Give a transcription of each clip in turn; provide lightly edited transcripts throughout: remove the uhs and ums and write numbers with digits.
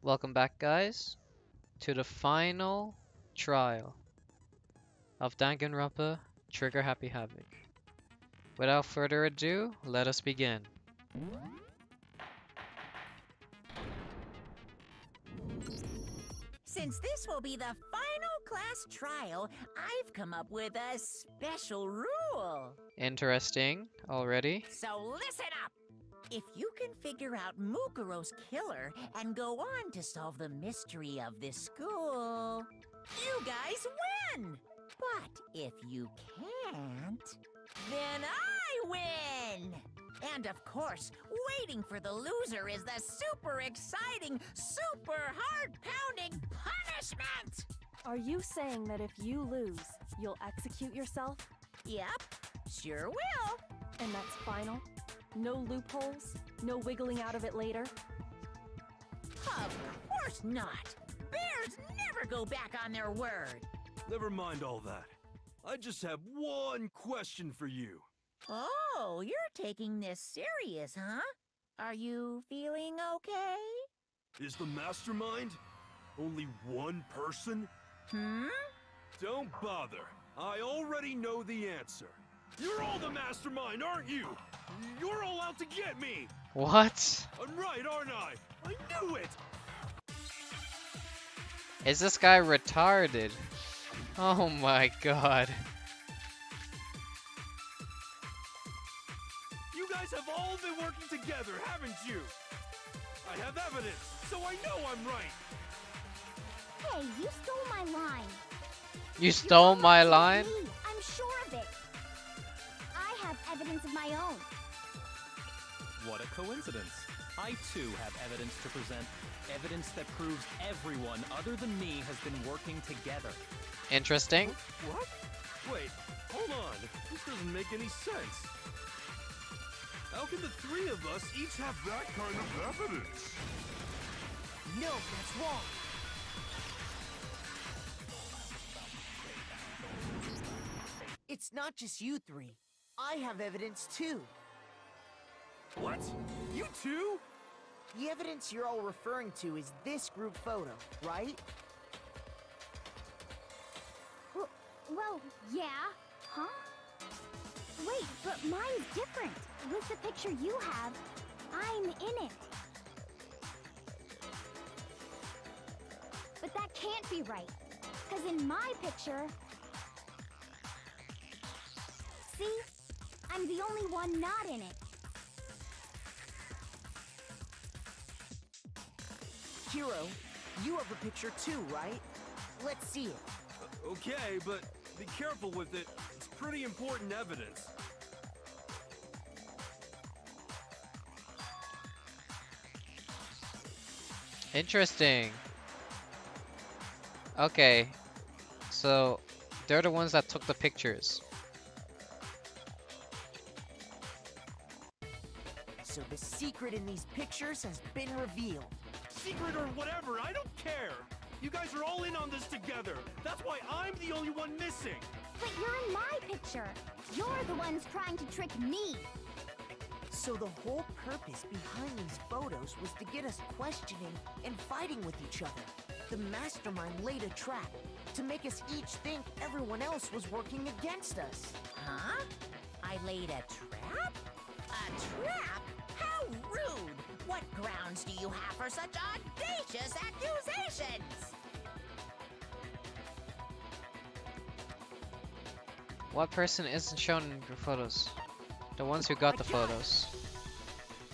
Welcome back, guys, to the final trial of Danganronpa Trigger Happy Havoc. Without further ado, let us begin. Since this will be the final class trial, I've come up with a special rule. Interesting already. So listen up! If you can figure out Mukuro's killer and go on to solve the mystery of this school, you guys win! But if you can't, then I win! And of course, waiting for the loser is the super exciting, super heart-pounding punishment! Are you saying that if you lose, you'll execute yourself? Yep, sure will. And that's final? No loopholes? No wiggling out of it later? Of course not! Bears never go back on their word! Never mind all that. I just have one question for you. Oh, you're taking this serious, huh? Are you feeling okay? Is the mastermind only one person? Hmm? Don't bother. I already know the answer. You're all the mastermind, aren't you? You're all out to get me! What? I'm right, aren't I? I knew it! Is this guy retarded? Oh my god. You guys have all been working together, haven't you? I have evidence, so I know I'm right. Hey, you stole my line. You stole my Me, line? I'm sure of it. I have evidence of my own. What a coincidence. I too have evidence to present. Evidence that proves everyone other than me has been working together. Interesting. What? Wait, hold on. This doesn't make any sense. How can the three of us each have that kind of evidence? No, that's wrong. It's not just you three. I have evidence too. What? You too? The evidence you're all referring to is this group photo, right? Well, yeah. Huh? Wait, but mine's different. With the picture you have, I'm in it. But that can't be right. Because in my picture... See? I'm the only one not in it. Hiro, you have a picture too, right? Let's see it. Okay, but be careful with it. It's pretty important evidence. Interesting. Okay. So, they're the ones that took the pictures. So the secret in these pictures has been revealed. Secret or whatever, I don't care. You guys are all in on this together. That's why I'm the only one missing. But you're in my picture. You're the ones trying to trick me. So the whole purpose behind these photos was to get us questioning and fighting with each other. The mastermind laid a trap to make us each think everyone else was working against us. Huh? I laid a trap? A trap? How rude! What grounds do you have for such audacious accusations? What person isn't shown in the photos? The ones who got the photos.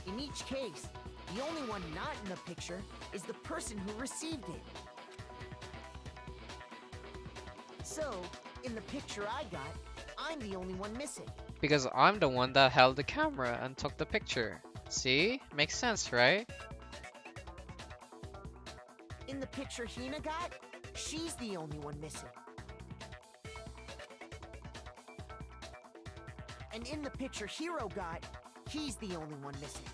In each case, the only one not in the picture is the person who received it. So, in the picture I got, I'm the only one missing. Because I'm the one that held the camera and took the picture. See? Makes sense, right? In the picture Hina got, she's the only one missing. And in the picture Hiro got, he's the only one missing.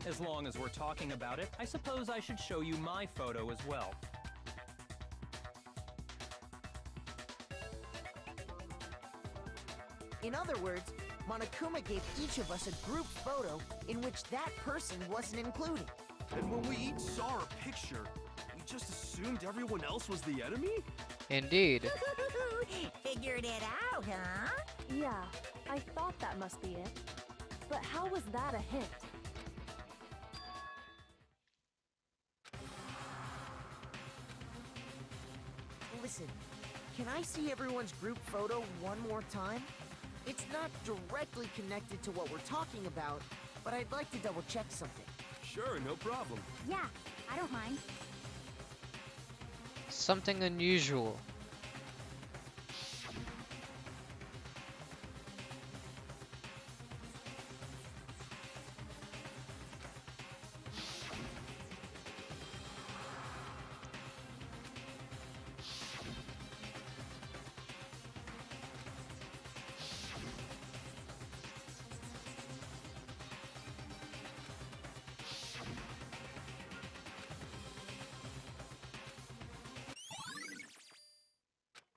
As long as we're talking about it, I suppose I should show you my photo as well. In other words, Monokuma gave each of us a group photo in which that person wasn't included. And when we each saw our picture, we just assumed everyone else was the enemy? Indeed. Figured it out, huh? Yeah, I thought that must be it. But how was that a hint? Listen, can I see everyone's group photo one more time? It's not directly connected to what we're talking about, but I'd like to double check something. Sure, no problem. Yeah, I don't mind. Something unusual.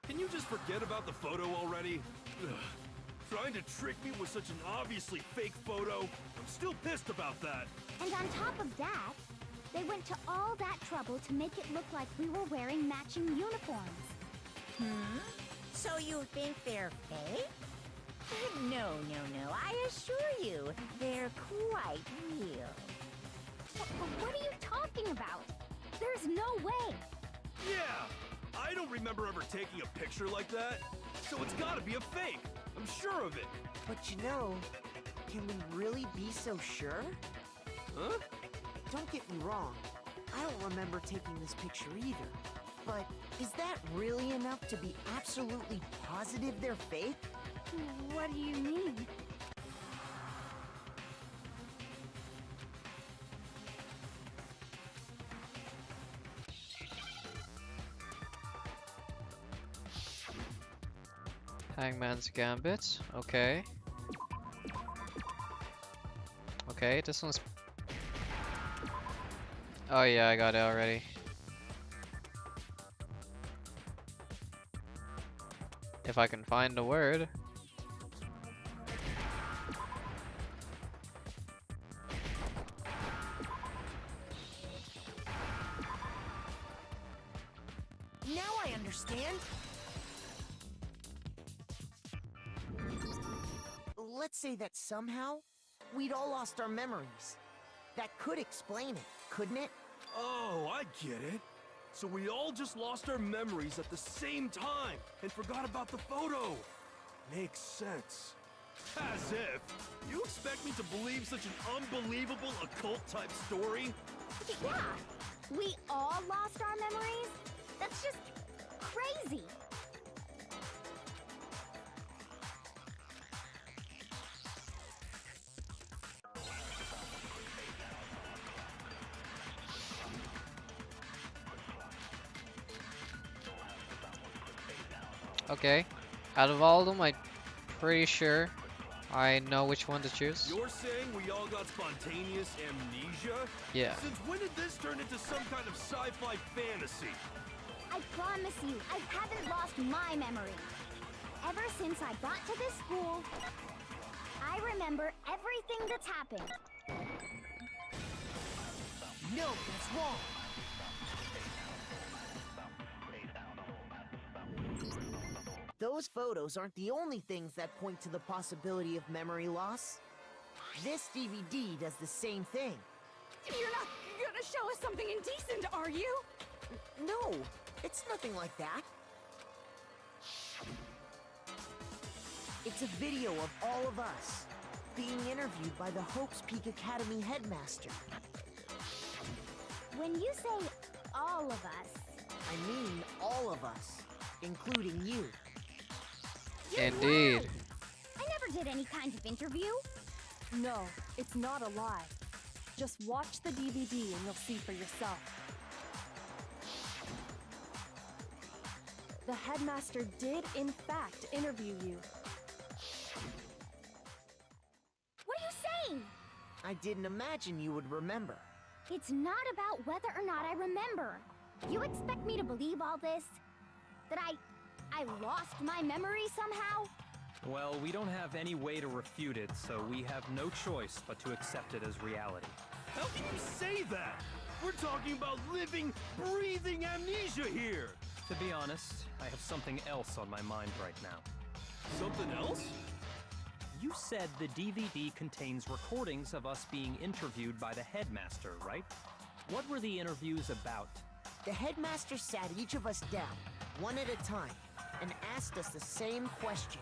Can you just forget about the photo already? Ugh. Trying to trick me with such an obviously fake photo? I'm still pissed about that. And on top of that, they went to all that trouble to make it look like we were wearing matching uniforms. So you think they're fake? No, I assure you, they're quite real. What are you talking about? There's no way. Yeah! I don't remember ever taking a picture like that, so it's gotta be a fake. I'm sure of it. But you know, can we really be so sure? Huh? Don't get me wrong, I don't remember taking this picture either. But is that really enough to be absolutely positive they're fake? What do you mean? Hangman's Gambit. Okay. Okay, this one's... Oh yeah, I got it already. If I can find the word. Now I understand. Let's say that somehow we'd all lost our memories. That could explain it, couldn't it? Oh, I get it. So we all just lost our memories at the same time and forgot about the photo. Makes sense. As if. You expect me to believe such an unbelievable occult-type story? Yeah, we all lost our memories? That's just crazy. Okay. Out of all of them, I'm pretty sure I know which one to choose. You're saying we all got spontaneous amnesia? Yeah. Since when did this turn into some kind of sci-fi fantasy? I promise you, I haven't lost my memory. Ever since I got to this school, I remember everything that's happened. No, that's wrong. Those photos aren't the only things that point to the possibility of memory loss. This DVD does the same thing. You're not gonna show us something indecent, are you? No, it's nothing like that. It's a video of all of us being interviewed by the Hope's Peak Academy headmaster. When you say all of us, I mean all of us, including you. you're Indeed. lying. I never did any kind of interview. No, it's not a lie. Just watch the DVD and you'll see for yourself. The headmaster did, in fact, interview you. What are you saying? I didn't imagine you would remember. It's not about whether or not I remember. You expect me to believe all this? That I lost my memory somehow? Well, we don't have any way to refute it, so we have no choice but to accept it as reality. How can you say that? We're talking about living, breathing amnesia here! To be honest, I have something else on my mind right now. Something else? You said the DVD contains recordings of us being interviewed by the headmaster, right? What were the interviews about? The headmaster sat each of us down, one at a time, and asked us the same question.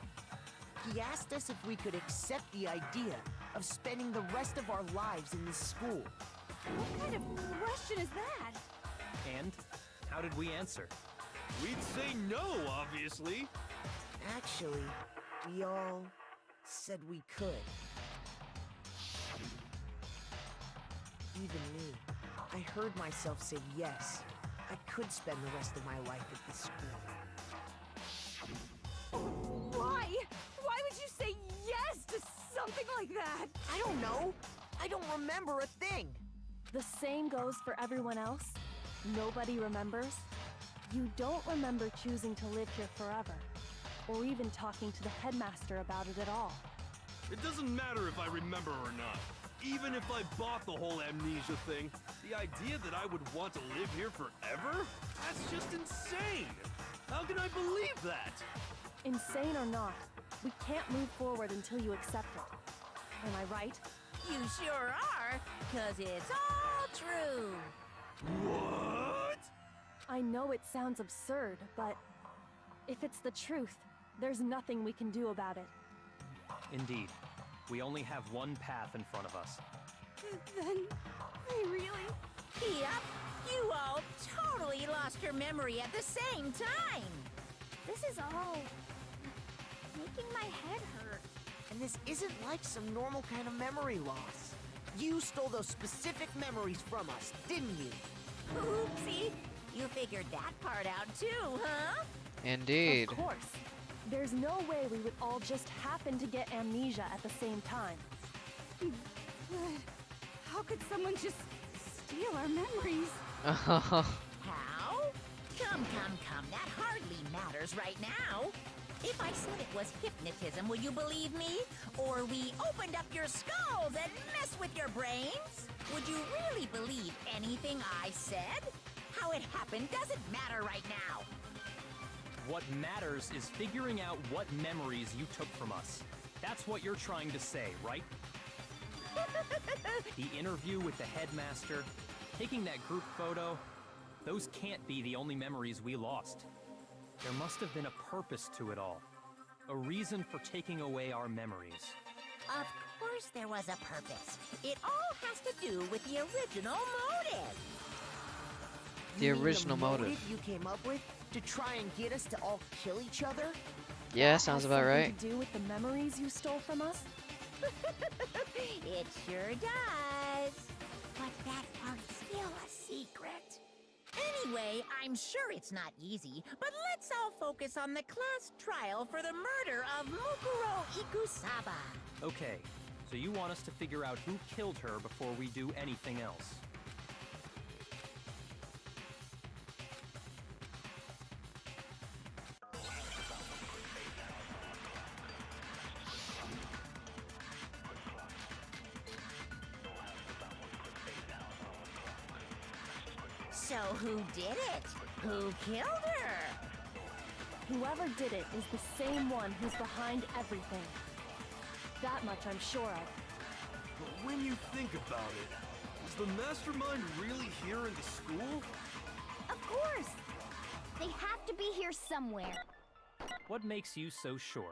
He asked us if we could accept the idea of spending the rest of our lives in this school. What kind of question is that? And how did we answer? We'd say no, obviously. Actually, we all said we could. Even me. I heard myself say yes. I could spend the rest of my life at this school. Why? Why would you say yes to something like that? I don't know. I don't remember a thing. The same goes for everyone else. Nobody remembers. You don't remember choosing to live here forever, or even talking to the headmaster about it at all. It doesn't matter if I remember or not. Even if I bought the whole amnesia thing, the idea that I would want to live here forever? That's just insane! How can I believe that? Insane or not, we can't move forward until you accept it. Am I right? You sure are, 'cause it's all true. What? I know it sounds absurd, but if it's the truth, there's nothing we can do about it. Indeed. We only have one path in front of us. Then, I really... Yep, you all totally lost your memory at the same time. This is all making my head hurt. And this isn't like some normal kind of memory loss. You stole those specific memories from us, didn't you? Oopsie, you figured that part out too, huh? Indeed. Of course. There's no way we would all just happen to get amnesia at the same time. But how could someone just steal our memories? How? Come, that hardly matters right now. If I said it was hypnotism, will you believe me? Or we opened up your skulls and messed with your brains? Would you really believe anything I said? How it happened doesn't matter right now. What matters is figuring out what memories you took from us. That's what you're trying to say, right? The interview with the headmaster, taking that group photo, those can't be the only memories we lost. There must have been a purpose to it all. A reason for taking away our memories. Of course there was a purpose. It all has to do with the original motive. The You mean original motive. you came up with to try and get us to all kill each other? Yeah, sounds about right. Something to do with the memories you stole from us? It sure does. But that part's still a secret. Anyway, I'm sure it's not easy, but let's all focus on the class trial for the murder of Mukuro Ikusaba. Okay, so you want us to figure out who killed her before we do anything else. So who did it? Who killed her? Whoever did it is the same one who's behind everything. That much I'm sure of. But when you think about it, is the mastermind really here in the school? Of course! They have to be here somewhere. What makes you so sure?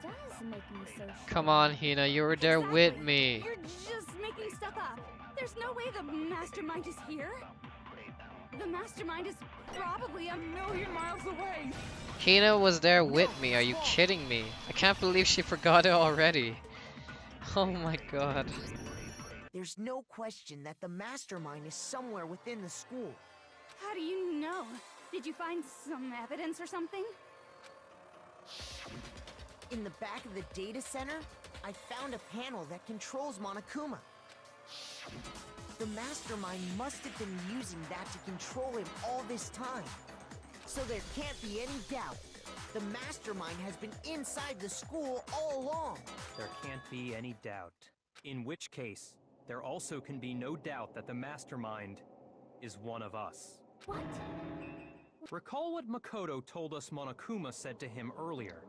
What does make me so sure? Come on, Hina, you were there with Exactly. me. You're just making stuff up. There's no way the mastermind is here. The mastermind is probably a million miles away. Hina was there with me. Are you kidding me? I can't believe she forgot it already. Oh my god. There's no question that the mastermind is somewhere within the school. How do you know? Did you find some evidence or something? In the back of the data center, I found a panel that controls Monokuma. The mastermind must have been using that to control him all this time. So there can't be any doubt. The mastermind has been inside the school all along. There can't be any doubt. In which case, there also can be no doubt that the mastermind is one of us. What? Recall what Makoto told us Monokuma said to him earlier.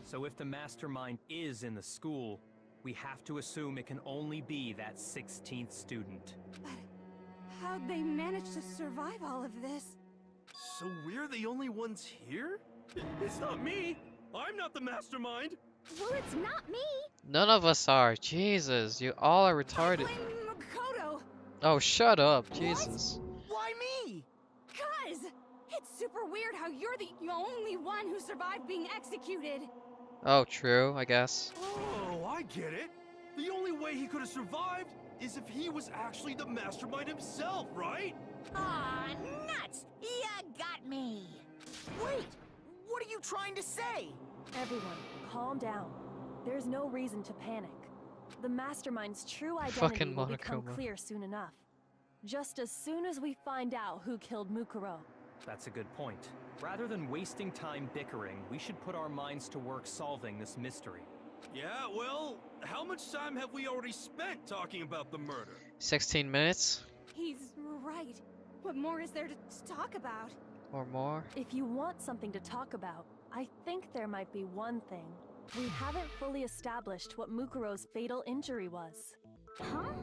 So if the mastermind is in the school, we have to assume it can only be that 16th student. But how'd they manage to survive all of this? So we're the only ones here? It's not me! I'm not the mastermind! Well, it's not me. None of us are. Jesus, you all are retarded. I blame Makoto. Oh, shut up. Jesus. Why me? Cuz it's super weird how you're the only one who survived being executed. Oh, true, I guess. Oh, I get it. The only way he could have survived is if he was actually the mastermind himself, right? Aw, nuts! Ya got me! Wait, what are you trying to say? Everyone, calm down. There's no reason to panic. The mastermind's true identity Fucking will become Monokuma. clear soon enough. Just as soon as we find out who killed Mukuro. That's a good point. Rather than wasting time bickering, we should put our minds to work solving this mystery. Yeah, well, how much time have we already spent talking about the murder? 16 minutes He's right. What more is there to talk about? or more. If you want something to talk about, I think there might be one thing. We haven't fully established what Mukuro's fatal injury was. Huh?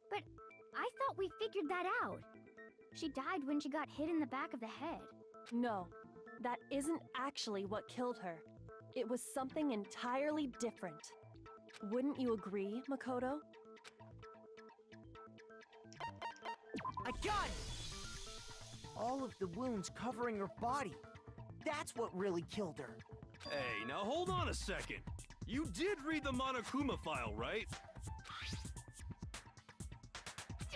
But I thought we figured that out. She died when she got hit in the back of the head. No, that isn't actually what killed her. It was something entirely different. Wouldn't you agree, Makoto? I got it! All of the wounds covering her body. That's what really killed her. Hey, now hold on a second. You did read the Monokuma file, right?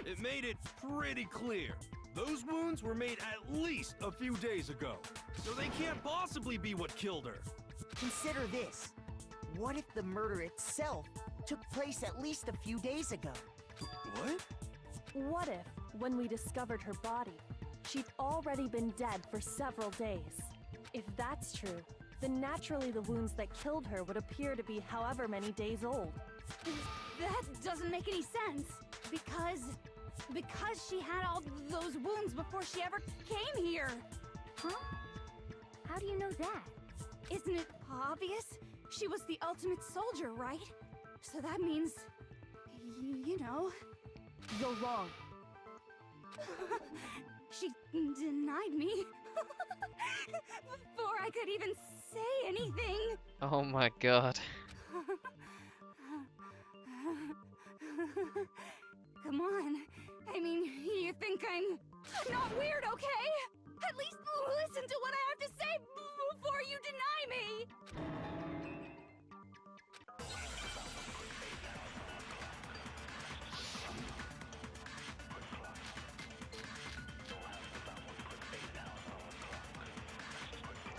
It made it pretty clear. Those wounds were made at least a few days ago. So they can't possibly be what killed her. Consider this. What if the murder itself took place at least a few days ago? What? What if, when we discovered her body, she'd already been dead for several days? If that's true, then naturally the wounds that killed her would appear to be however many days old. That doesn't make any sense. Because she had all those wounds before she ever came here. Huh? How do you know that? Isn't it obvious? She was the ultimate soldier, right? So that means, you know. You're wrong. She denied me. Before I could even say anything. Oh my god. Come on. I mean, you think I'm not weird, okay? At least listen to what I have to say before you deny me.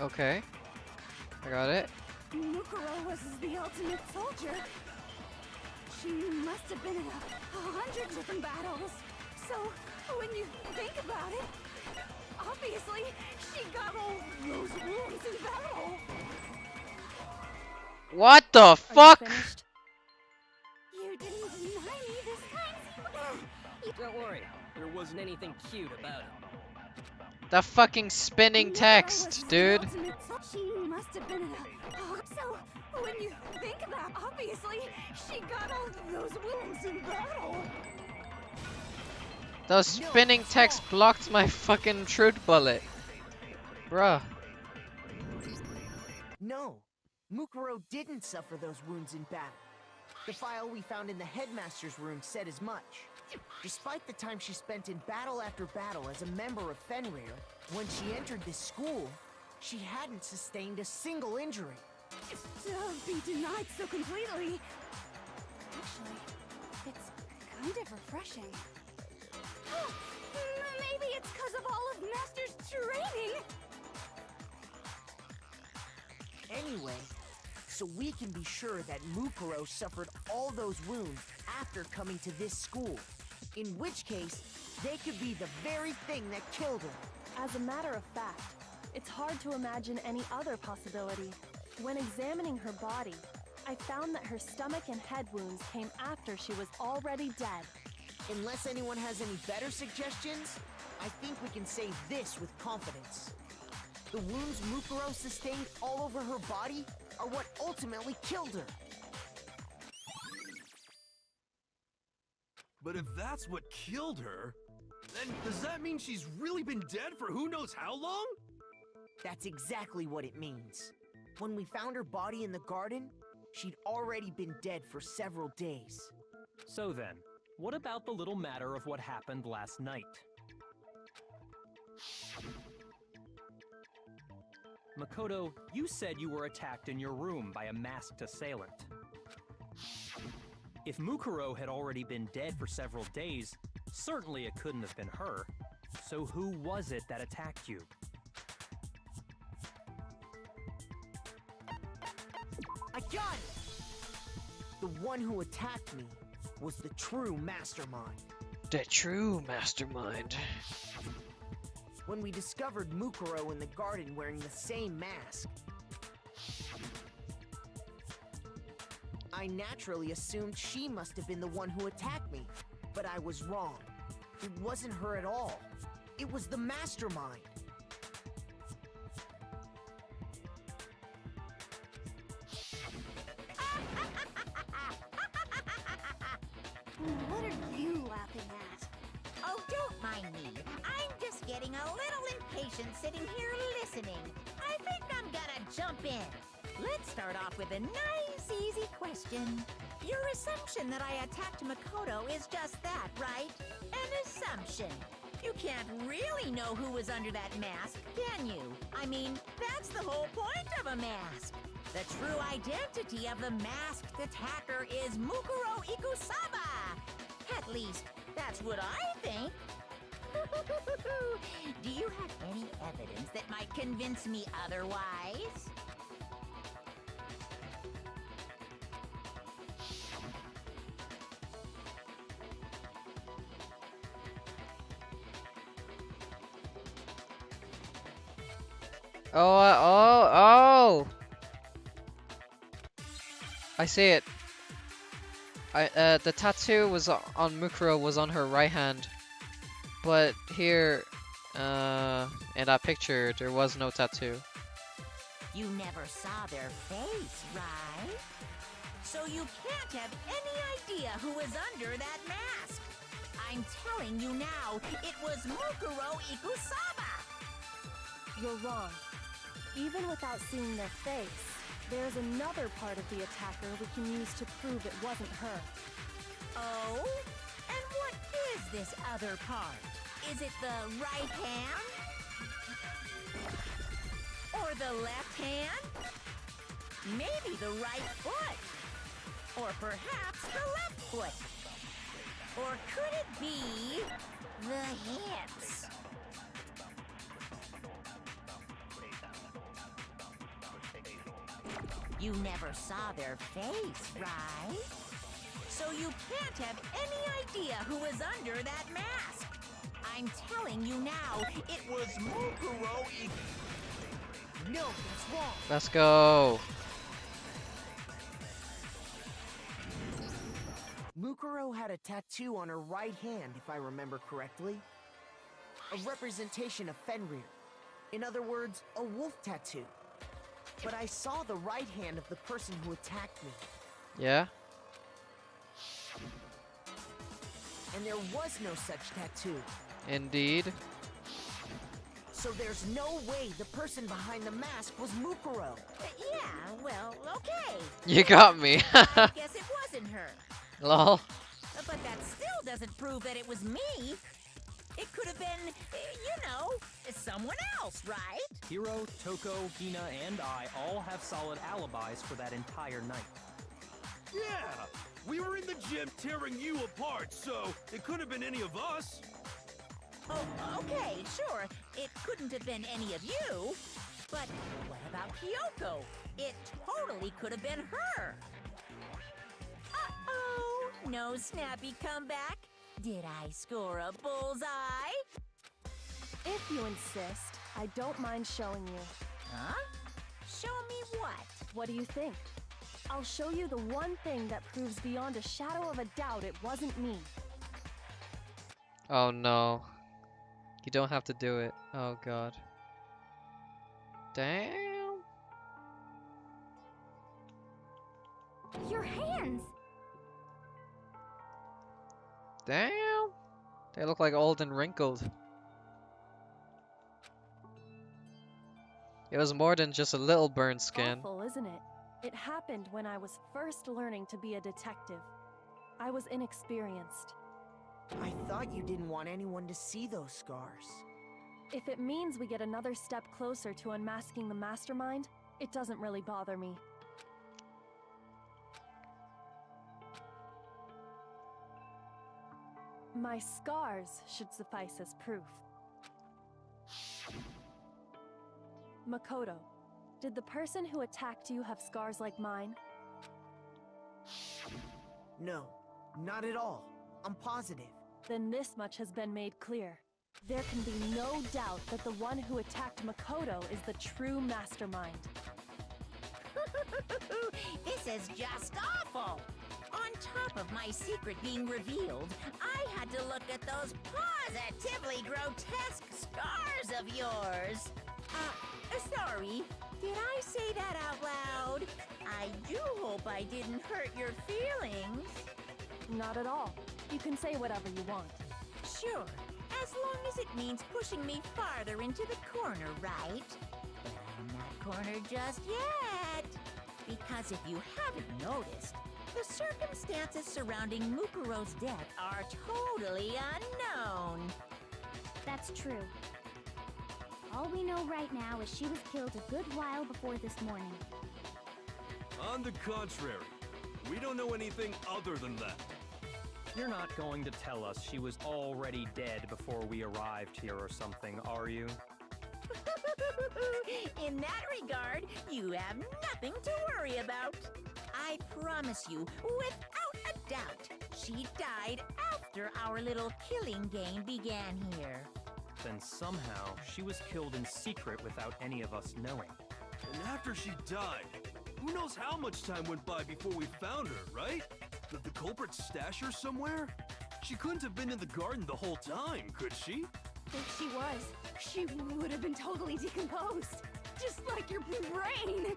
Okay. I got it. Mukuro was the ultimate soldier. She must have been in 100 different battles. So, when you think about it, obviously, she got all those wounds in battle. What the Are you fuck? finished? You didn't deny me this time. Don't worry, there wasn't anything cute about it. The fucking spinning Mukuro was text, the dude. ultimate She must have been in so, when you think about obviously, she got all those wounds in battle. The spinning text blocked my fucking truth bullet. Bruh. No, Mukuro didn't suffer those wounds in battle. The file we found in the headmaster's room said as much. Despite the time she spent in battle after battle as a member of Fenrir, when she entered this school, she hadn't sustained a single injury. To be denied so completely. Actually, it's kind of refreshing. Maybe it's because of all of Master's training. Anyway, so we can be sure that Mukuro suffered all those wounds after coming to this school. In which case, they could be the very thing that killed her. As a matter of fact, it's hard to imagine any other possibility. When examining her body, I found that her stomach and head wounds came after she was already dead. Unless anyone has any better suggestions, I think we can say this with confidence. The wounds Mukuro sustained all over her body are what ultimately killed her. But if that's what killed her, then does that mean she's really been dead for who knows how long? That's exactly what it means. When we found her body in the garden, she'd already been dead for several days. So then, what about the little matter of what happened last night? Makoto, you said you were attacked in your room by a masked assailant. If Mukuro had already been dead for several days, certainly it couldn't have been her. So who was it that attacked you? I got it! The one who attacked me was the true mastermind. The true mastermind. When we discovered Mukuro in the garden wearing the same mask, I naturally assumed she must have been the one who attacked me. But I was wrong. It wasn't her at all. It was the mastermind. What are you laughing at? Oh, don't mind me. I'm just getting a little impatient sitting here listening. I think I'm gonna jump in. Let's start off with a nice, easy question. Your assumption that I attacked Makoto is just that, right? An assumption. You can't really know who was under that mask, can you? I mean, that's the whole point of a mask. The true identity of the masked attacker is Mukuro Ikusaba. At least, that's what I think. Do you have any evidence that might convince me otherwise? Oh! I see it. The tattoo was on Mukuro was on her right hand, but here, in that picture, there was no tattoo. You never saw their face, right? So you can't have any idea who was under that mask. I'm telling you now, it was Mukuro Ikusaba. You're wrong. Even without seeing their face, there's another part of the attacker we can use to prove it wasn't her. Oh? And what is this other part? Is it the right hand? Or the left hand? Maybe the right foot? Or perhaps the left foot? Or could it be the hips? You never saw their face, right? So you can't have any idea who was under that mask. I'm telling you now, it was Mukuro No, that's wrong. Let's go. Mukuro had a tattoo on her right hand, if I remember correctly. A representation of Fenrir. In other words, a wolf tattoo. But I saw the right hand of the person who attacked me. Yeah? And there was no such tattoo. Indeed. So there's no way the person behind the mask was Mukuro. Yeah, well, okay. You got me. I guess it wasn't her. Lol. But that still doesn't prove that it was me. It could have been, you know, someone else, right? Hiro, Toko, Hina, and I all have solid alibis for that entire night. Yeah! We were in the gym tearing you apart, so it could have been any of us. Oh, okay, sure. It couldn't have been any of you. But what about Kyoko? It totally could have been her. Uh-oh, no snappy comeback. Did I score a bullseye? If you insist, I don't mind showing you. Huh? Show me what? What do you think? I'll show you the one thing that proves beyond a shadow of a doubt it wasn't me. Oh no. You don't have to do it. Oh god. Damn. Your hands! Damn. They look like old and wrinkled. It was more than just a little burned skin. Awful, isn't it? It happened when I was first learning to be a detective. I was inexperienced. I thought you didn't want anyone to see those scars. If it means we get another step closer to unmasking the mastermind, it doesn't really bother me. My scars should suffice as proof. Makoto, did the person who attacked you have scars like mine? No, not at all. I'm positive. Then this much has been made clear. There can be no doubt that the one who attacked Makoto is the true mastermind. This is just awful. On top of my secret being revealed, I had to look at those positively grotesque scars of yours. Sorry. Did I say that out loud? I do hope I didn't hurt your feelings. Not at all. You can say whatever you want. Sure, as long as it means pushing me farther into the corner, right? But I'm not cornered just yet. Because if you haven't noticed, the circumstances surrounding Mukuro's death are totally unknown. That's true. All we know right now is she was killed a good while before this morning. On the contrary, we don't know anything other than that. You're not going to tell us she was already dead before we arrived here or something, are you? In that regard, you have nothing to worry about. I promise you, without a doubt, she died after our little killing game began here. Then somehow she was killed in secret without any of us knowing. And after she died, who knows how much time went by before we found her, right? Did the culprit stash her somewhere? She couldn't have been in the garden the whole time, could she? If she was, she would have been totally decomposed. Just like your brain.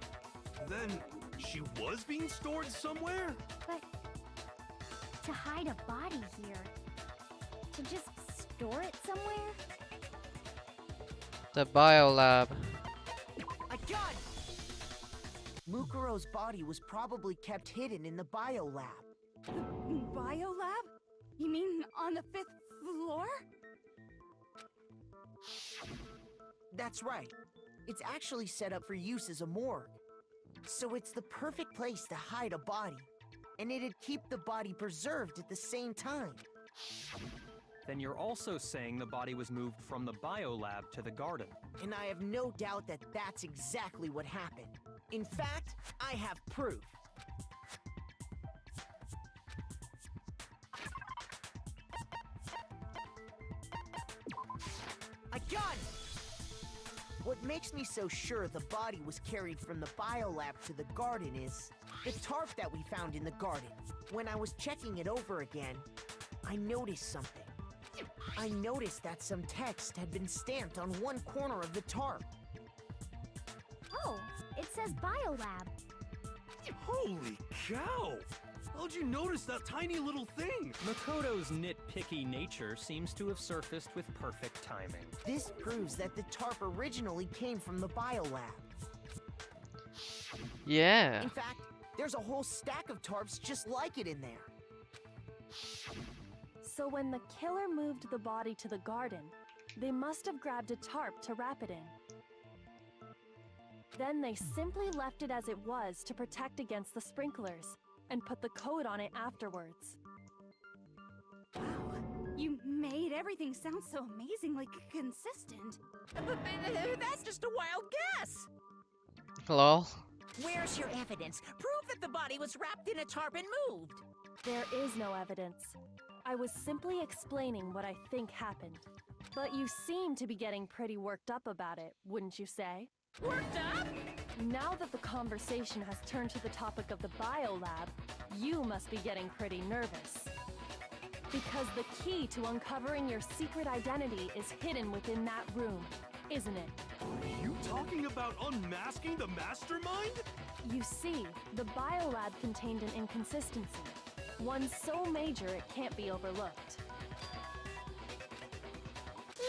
Then she was being stored somewhere? But to hide a body here, to just store it somewhere? The biolab. I got it! Mukuro's body was probably kept hidden in the biolab. The biolab? You mean on the 5th floor? That's right. It's actually set up for use as a morgue. So it's the perfect place to hide a body. And it'd keep the body preserved at the same time. Then you're also saying the body was moved from the biolab to the garden. And I have no doubt that that's exactly what happened. In fact, I have proof. I got it! What makes me so sure the body was carried from the biolab to the garden is the tarp that we found in the garden. When I was checking it over again, I noticed something. I noticed that some text had been stamped on one corner of the tarp. Oh, it says biolab. Holy cow! How'd you notice that tiny little thing? Makoto's nitpicky nature seems to have surfaced with perfect timing. This proves that the tarp originally came from the biolab. Yeah. In fact, there's a whole stack of tarps just like it in there. So when the killer moved the body to the garden, they must have grabbed a tarp to wrap it in. Then they simply left it as it was to protect against the sprinklers, and put the coat on it afterwards. Wow, you made everything sound so amazingly consistent. But that's just a wild guess. Lol. Where's your evidence? Prove that the body was wrapped in a tarp and moved. There is no evidence. I was simply explaining what I think happened. But you seem to be getting pretty worked up about it, wouldn't you say? Worked up? Now that the conversation has turned to the topic of the biolab, you must be getting pretty nervous. Because the key to uncovering your secret identity is hidden within that room, isn't it? Are you talking about unmasking the mastermind? You see, the biolab contained an inconsistency. One so major it can't be overlooked.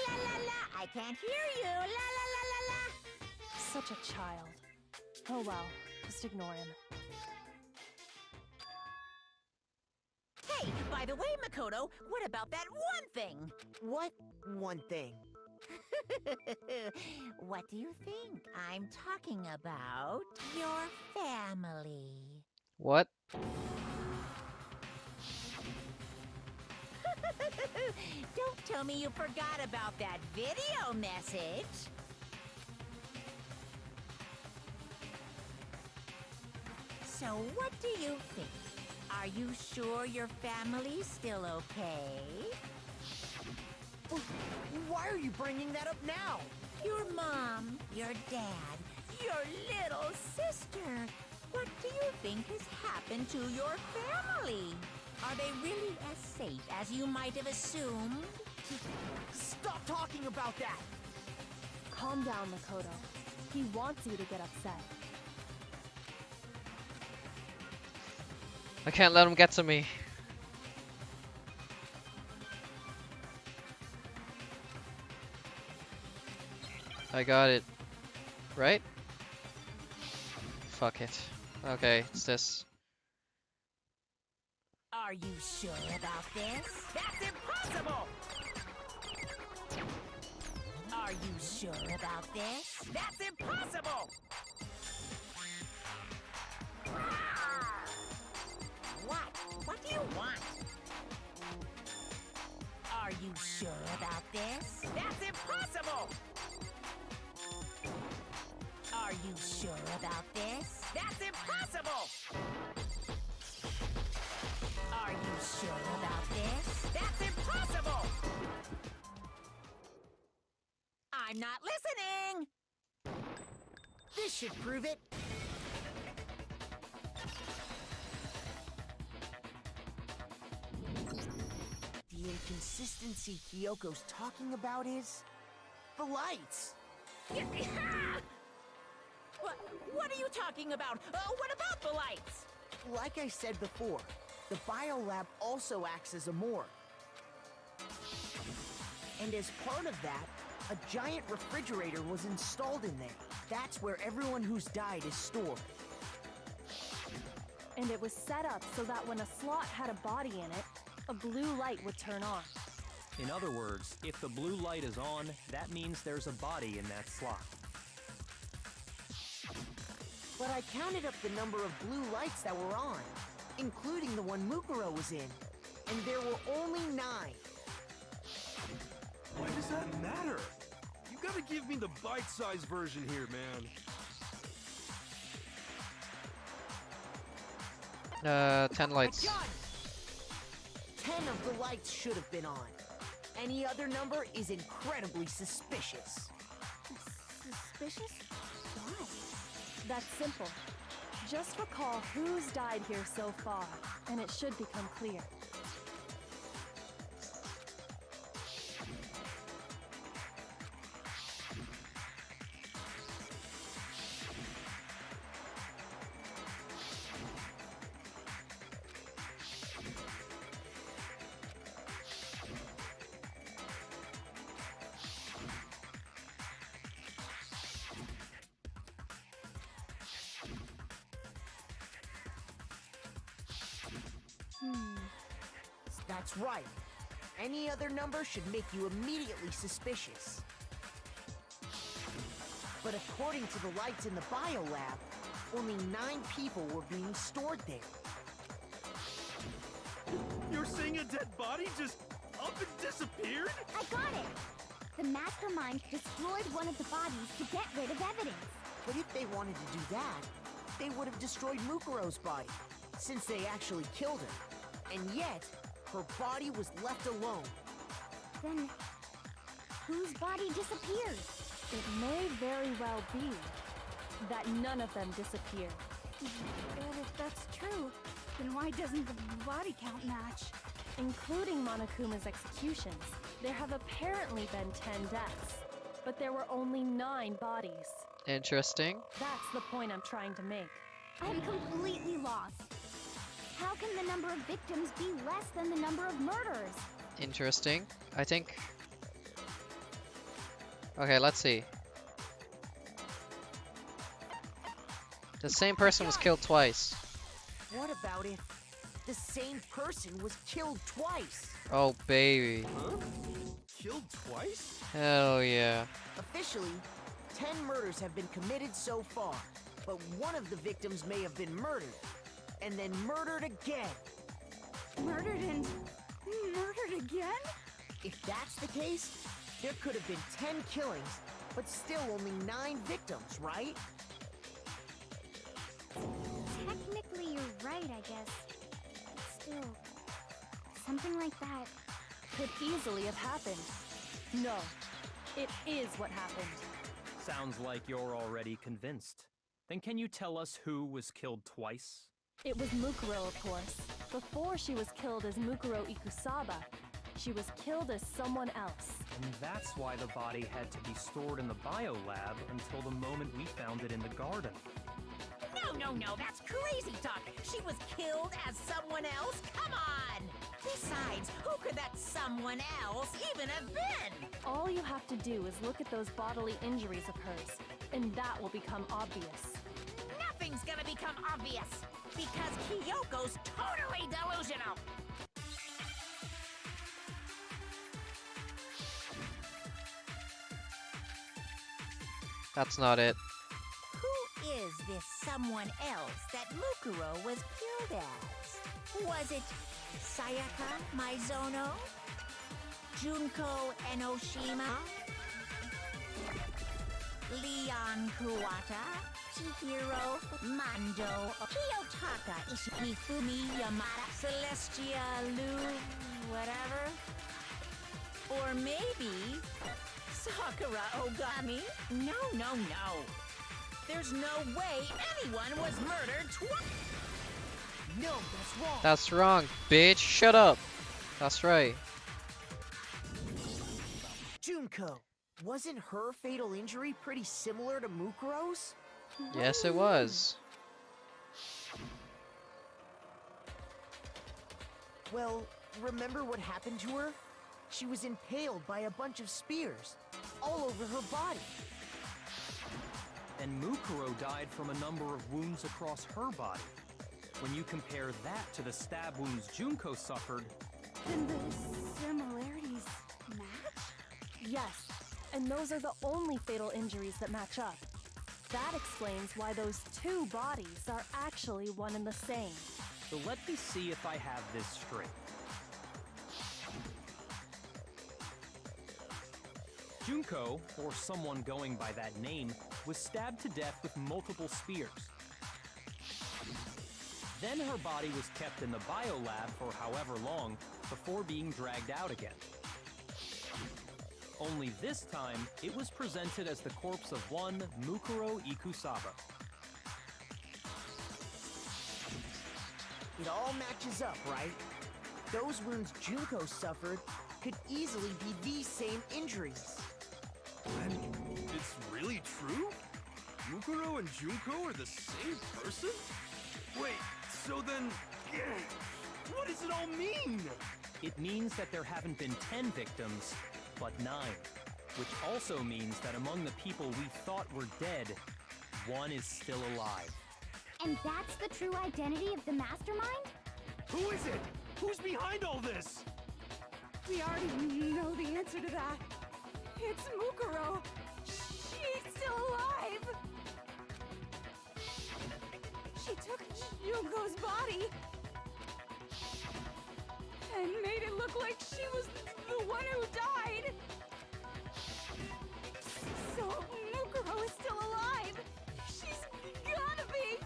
La la la, I can't hear you. La la la la la. Such a child. Oh well, just ignore him. Hey, by the way, Makoto, what about that one thing? What one thing? What do you think? I'm talking about your family. What? Don't tell me you forgot about that video message. So what do you think? Are you sure your family's still okay? Why are you bringing that up now? Your mom, your dad, your little sister. What do you think has happened to your family? Are they really as safe as you might have assumed? Stop talking about that! Calm down, Makoto. He wants you to get upset. I can't let him get to me. I got it. Right? Fuck it. Okay, it's this. Are you sure about this? That's impossible! Are you sure about this? That's impossible! What? What do you want? Are you sure about this? That's impossible! Are you sure about this? That's impossible! Are you sure about this? That's impossible! I'm not listening! This should prove it. The inconsistency Kyoko's talking about is the lights. What are you talking about? What about the lights? Like I said before, the biolab also acts as a morgue. And as part of that, a giant refrigerator was installed in there. That's where everyone who's died is stored. And it was set up so that when a slot had a body in it, a blue light would turn on. In other words, if the blue light is on, that means there's a body in that slot. But I counted up the number of blue lights that were on, including the one Mukuro was in, and there were only 9. Why does that matter? You gotta give me the bite-sized version here, man. 10 lights. My God! 10 of the lights should have been on. Any other number is incredibly suspicious. Suspicious? Why? That's simple. Just recall who's died here so far, and it should become clear. That's right. Any other number should make you immediately suspicious. But according to the lights in the biolab, only 9 people were being stored there. You're saying a dead body just up and disappeared? I got it! The mastermind destroyed one of the bodies to get rid of evidence. But if they wanted to do that, they would have destroyed Mukuro's body, since they actually killed her. And yet, her body was left alone. Then, whose body disappeared? It may very well be that none of them disappeared. And if that's true, then why doesn't the body count match? Including Monokuma's executions, there have apparently been 10 deaths, but there were only 9 bodies. Interesting. That's the point I'm trying to make. I'm completely lost. How can the number of victims be less than the number of murders? Interesting. I think... Okay, let's see. The same person was killed twice. What about if the same person was killed twice? Oh, baby. Huh? Killed twice? Hell yeah. Officially, 10 murders have been committed so far, but one of the victims may have been murdered, and then murdered again. Murdered and murdered again? If that's the case, there could have been 10 killings, but still only 9 victims, right? Technically, you're right, I guess. But still, something like that. Could easily have happened. No, it is what happened. Sounds like you're already convinced. Then can you tell us who was killed twice? It was Mukuro, of course. Before she was killed as Mukuro Ikusaba, she was killed as someone else. And that's why the body had to be stored in the biolab until the moment we found it in the garden. No, that's crazy talk. She was killed as someone else? Come on! Besides, who could that someone else even have been? All you have to do is look at those bodily injuries of hers, and that will become obvious. Nothing's gonna become obvious, because Kyoko's totally delusional. That's not it. Who is this someone else that Mukuro was killed as? Was it Sayaka Maizono? Junko Enoshima? Leon Kuwata? Chihiro Mando? Kiyotaka Ishihifumi Yamada? Celestia Lu... whatever? Or maybe... Sakura Ogami? No. There's no way anyone was murdered twice. No, that's wrong. That's wrong, bitch. Shut up. That's right. Junko, wasn't her fatal injury pretty similar to Mukuro's? Yes, it was. Well, remember what happened to her? She was impaled by a bunch of spears, all over her body. And Mukuro died from a number of wounds across her body. When you compare that to the stab wounds Junko suffered... Then the similarities match? Yes, and those are the only fatal injuries that match up. That explains why those 2 bodies are actually one and the same. So let me see if I have this straight. Junko, or someone going by that name, was stabbed to death with multiple spears. Then her body was kept in the biolab for however long before being dragged out again. Only this time, it was presented as the corpse of one Mukuro Ikusaba. It all matches up, right? Those wounds Junko suffered could easily be these same injuries. And it's really true? Mukuro and Junko are the same person? Wait, so then... what does it all mean? It means that there haven't been 10 victims, but 9. Which also means that among the people we thought were dead, one is still alive. And that's the true identity of the mastermind? Who is it? Who's behind all this? We already know the answer to that. It's Mukuro. She's still alive. She took Junko's body and made it look like she was the one who died. So Mukuro is still alive. She's gotta be.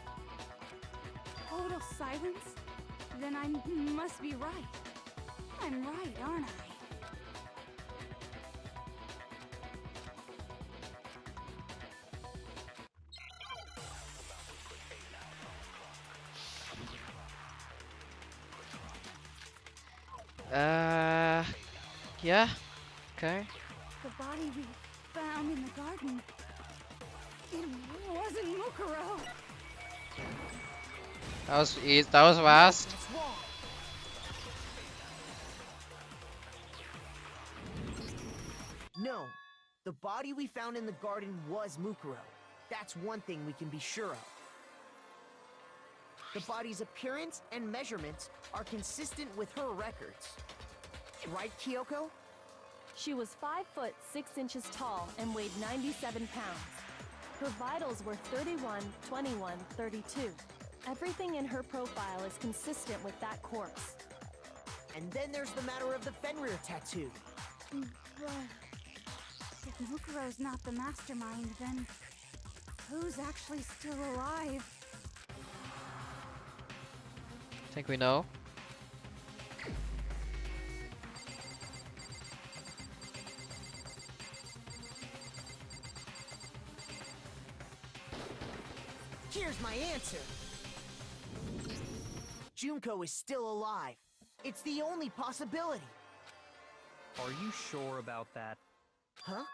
silence? Then I must be right. I'm right, aren't I? Yeah. Okay. The body we found in the garden. It wasn't Mukuro. That was that was fast. What's wrong? No, the body we found in the garden was Mukuro. That's one thing we can be sure of. The body's appearance and measurements are consistent with her records. Right, Kyoko? She was 5 foot 6 inches tall and weighed 97 pounds. Her vitals were 31, 21, 32. Everything in her profile is consistent with that corpse. And then there's the matter of the Fenrir tattoo. But if Mukuro's not the mastermind, then who's actually still alive? Think we know. Here's my answer. Junko is still alive. It's the only possibility. Are you sure about that? Huh?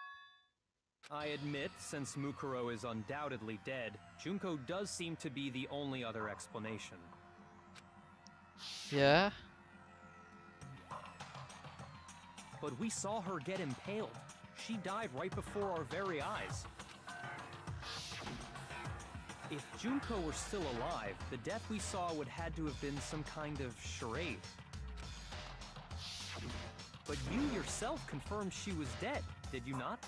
I admit, since Mukuro is undoubtedly dead, Junko does seem to be the only other explanation. Yeah. But we saw her get impaled. She died right before our very eyes. If Junko were still alive, the death we saw would had to have been some kind of charade. But you yourself confirmed she was dead, did you not?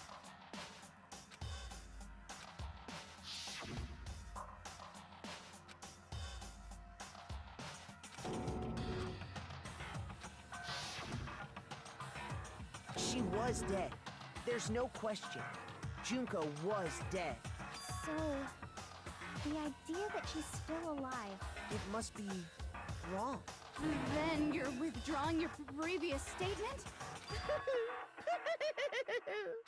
She was dead. There's no question. Junko was dead. So, the idea that she's still alive. It must be wrong. Then you're withdrawing your previous statement?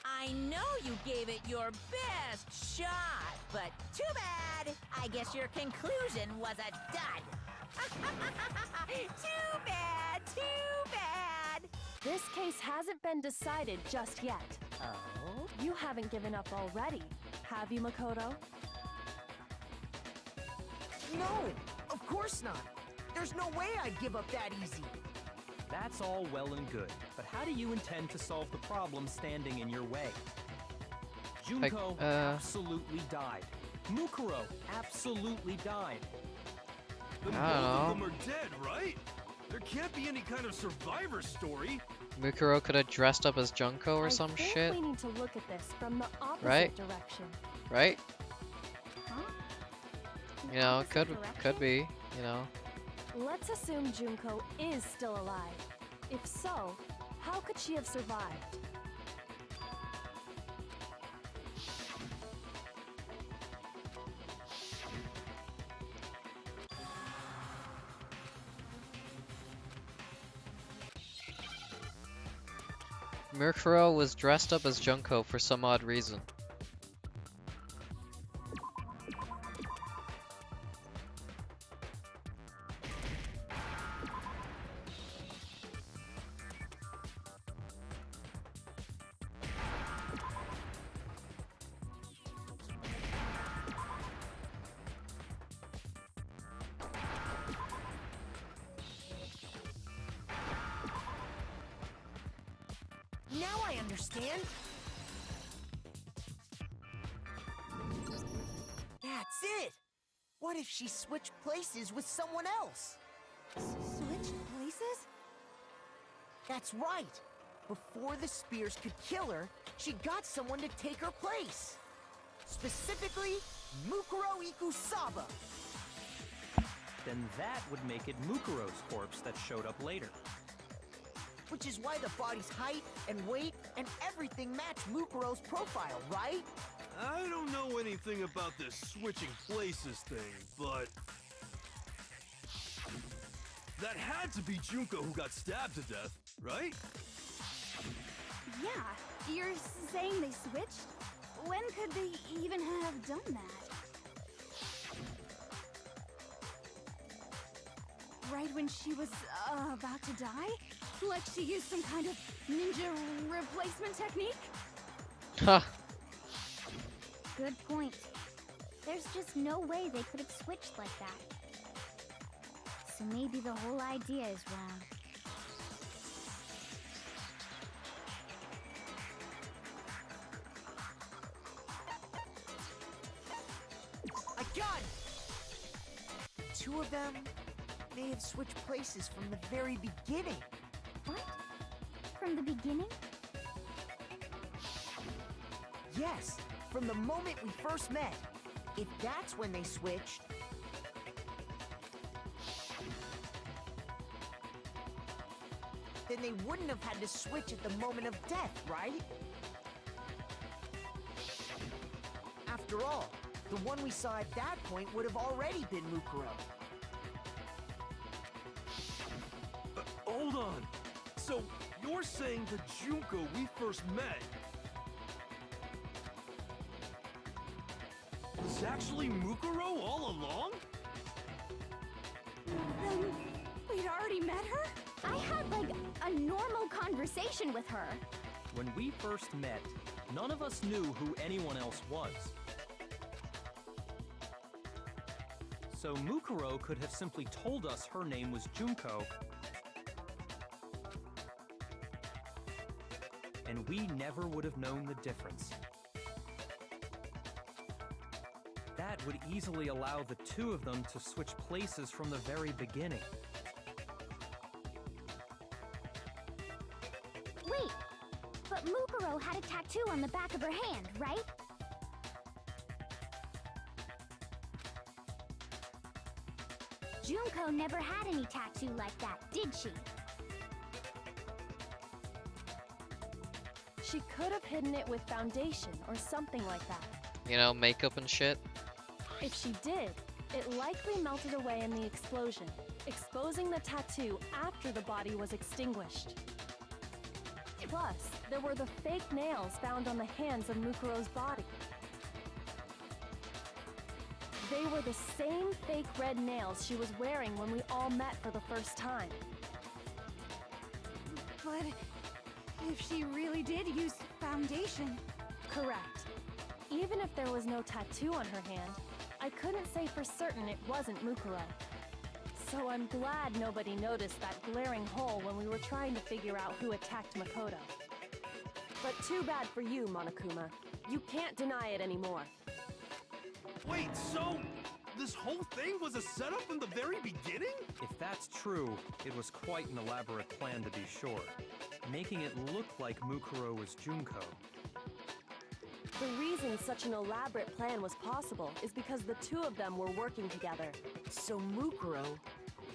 I know you gave it your best shot, but too bad. I guess your conclusion was a dud. Too bad, too bad. This case hasn't been decided just yet. Oh? You haven't given up already, have you, Makoto? No, of course not. There's no way I'd give up that easy. That's all well and good, but how do you intend to solve the problem standing in your way? Junko absolutely died. Mukuro absolutely died. Then I both don't of know. them are dead, right? There can't be any kind of survivor story. Mukuro could have dressed up as Junko or some I think shit, we need to look at this from the opposite Right? direction. right? Huh? The You know, opposite could direction? be, you know. Let's assume Junko is still alive. If so, how could she have survived? Mukuro was dressed up as Junko for some odd reason. Now I understand. That's it. What if she switched places with someone else? Switch places? That's right. Before the spears could kill her, she got someone to take her place. Specifically, Mukuro Ikusaba. Then that would make it Mukuro's corpse that showed up later. Which is why the body's height and weight and everything match Mukuro's profile, right? I don't know anything about this switching places thing, but That had to be Junko who got stabbed to death, right? Yeah, you're saying they switched? When could they even have done that? Right when she was about to die? Like she used some kind of ninja replacement technique? Ha! Good point. There's just no way they could have switched like that. So maybe the whole idea is wrong. I got it! Two of them may have switched places from the very beginning. What? From the beginning? Yes, from the moment we first met. If that's when they switched, then they wouldn't have had to switch at the moment of death, right? After all, the one we saw at that point would have already been Mukuro. Hold on. So, you're saying the Junko we first met was actually Mukuro all along? Then we'd already met her? I had like a normal conversation with her. When we first met, none of us knew who anyone else was. So Mukuro could have simply told us her name was Junko, and we never would have known the difference. That would easily allow the two of them to switch places from the very beginning. Wait, but Mukuro had a tattoo on the back of her hand, right? Junko never had any tattoo like that, did she? She could have hidden it with foundation or something like that. You know, makeup and shit. If she did, it likely melted away in the explosion, exposing the tattoo after the body was extinguished. Plus, there were the fake nails found on the hands of Mukuro's body. They were the same fake red nails she was wearing when we all met for the first time. But if she really did use foundation... Correct. Even if there was no tattoo on her hand, I couldn't say for certain it wasn't Mukuro. So I'm glad nobody noticed that glaring hole when we were trying to figure out who attacked Makoto. But too bad for you, Monokuma. You can't deny it anymore. Wait, so this whole thing was a setup from the very beginning? If that's true, it was quite an elaborate plan to be sure, making it look like Mukuro was Junko. The reason such an elaborate plan was possible is because the two of them were working together. So Mukuro,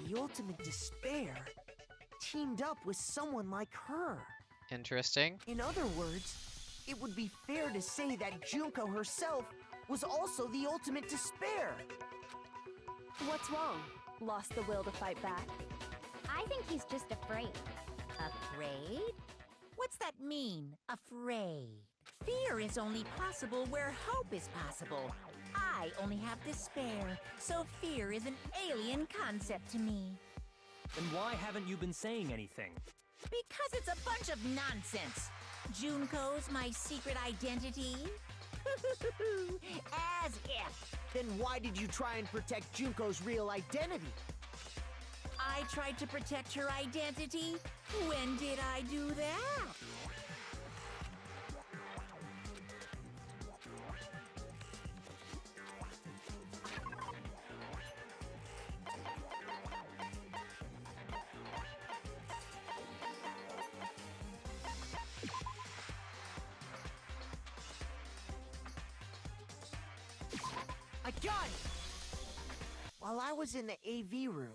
the ultimate despair, teamed up with someone like her. Interesting. In other words, it would be fair to say that Junko herself was also the ultimate despair. What's wrong? Lost the will to fight back? I think he's just afraid. Afraid? What's that mean, afraid? Fear is only possible where hope is possible. I only have despair, so fear is an alien concept to me. Then why haven't you been saying anything? Because it's a bunch of nonsense. Junko's my secret identity? As if. Then why did you try and protect Junko's real identity? I tried to protect her identity? When did I do that? I got it! While I was in the AV room,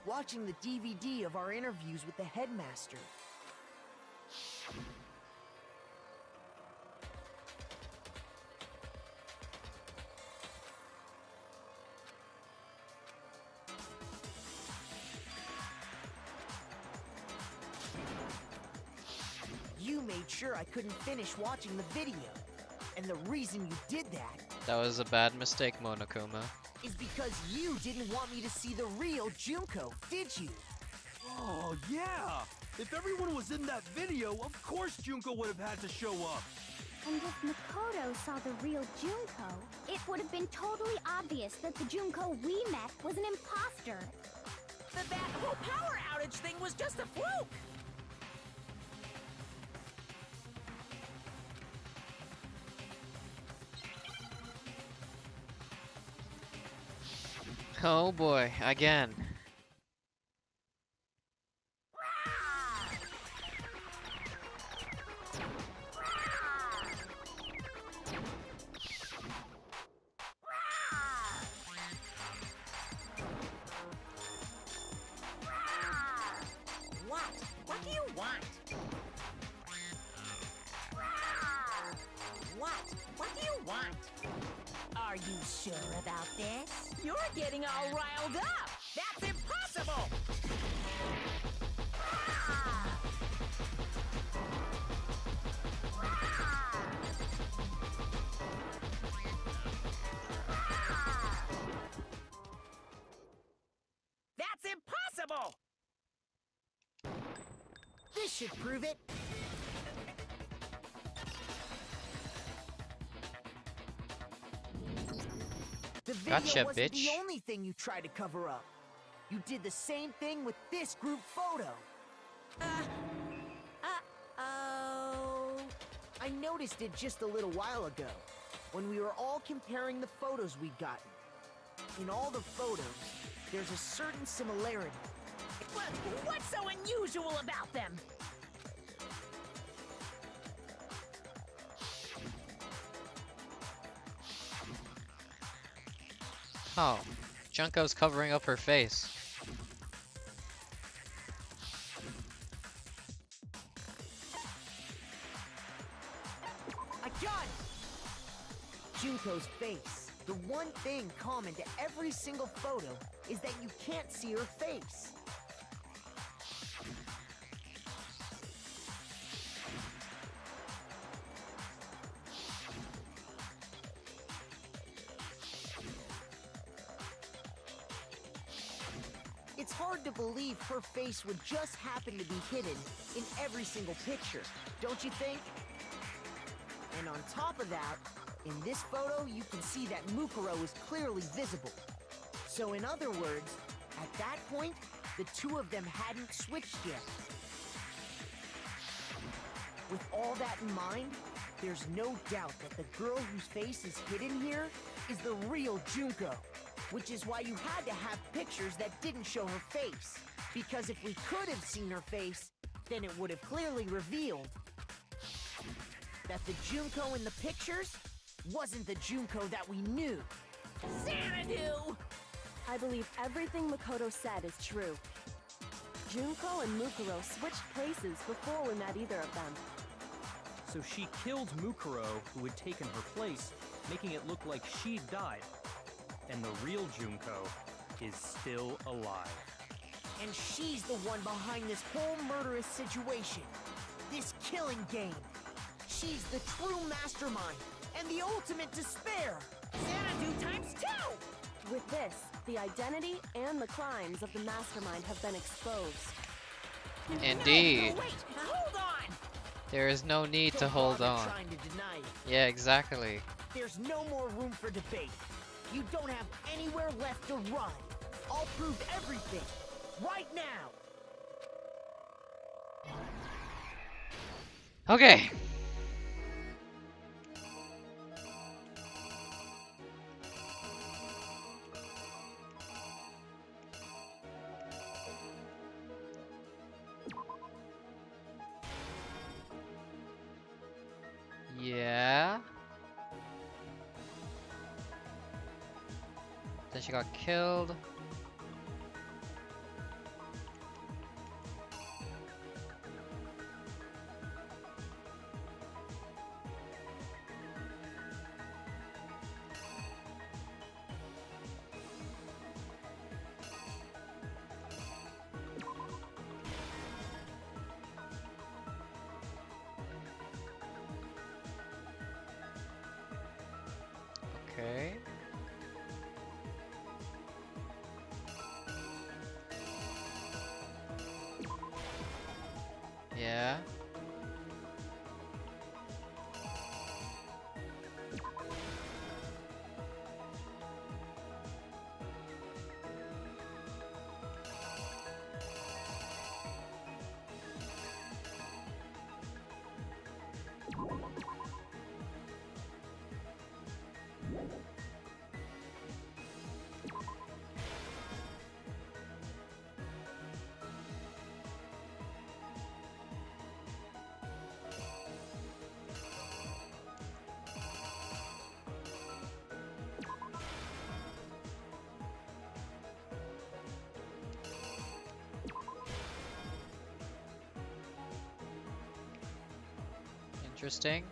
watching the DVD of our interviews with the headmaster. made sure I couldn't finish watching the video. And the reason you did That was a bad mistake, Monokuma. is because you didn't want me to see the real Junko, did you? Oh, yeah! If everyone was in that video, of course Junko would have had to show up. And if Makoto saw the real Junko, it would have been totally obvious that the Junko we met was an imposter. That whole power outage thing was just a fluke! Oh boy, again. What? What do you want? What? What do you want? Are you sure about this? You're getting all riled up! That's impossible! That's impossible! This should prove it. The video Gotcha, wasn't bitch. the only thing you tried to cover up. You did the same thing with this group photo. Uh-oh... I noticed it just a little while ago, when we were all comparing the photos we'd gotten. In all the photos, there's a certain similarity. What's so unusual about them? Oh, Junko's covering up her face. I got it! Junko's face. The one thing common to every single photo is that you can't see her face. It's hard to believe her face would just happen to be hidden in every single picture, don't you think? And on top of that, in this photo, you can see that Mukuro is clearly visible. So in other words, at that point, the two of them hadn't switched yet. With all that in mind, there's no doubt that the girl whose face is hidden here is the real Junko. Which is why you had to have pictures that didn't show her face. Because if we could have seen her face, then it would have clearly revealed that the Junko in the pictures wasn't the Junko that we knew. Xanadu! I believe everything Makoto said is true. Junko and Mukuro switched places before we met either of them. So she killed Mukuro, who had taken her place, making it look like she'd died. And the real Junko is still alive. And she's the one behind this whole murderous situation. This killing game. She's the true mastermind and the ultimate despair. Xanadu times 2! With this, the identity and the crimes of the mastermind have been exposed. Indeed. No, wait! Hold on! There is no need to Don't hold bother on. trying to deny it. Yeah, exactly. There's no more room for debate. You don't have anywhere left to run. I'll prove everything, right now. Okay. Yeah. Then she got killed. Interesting.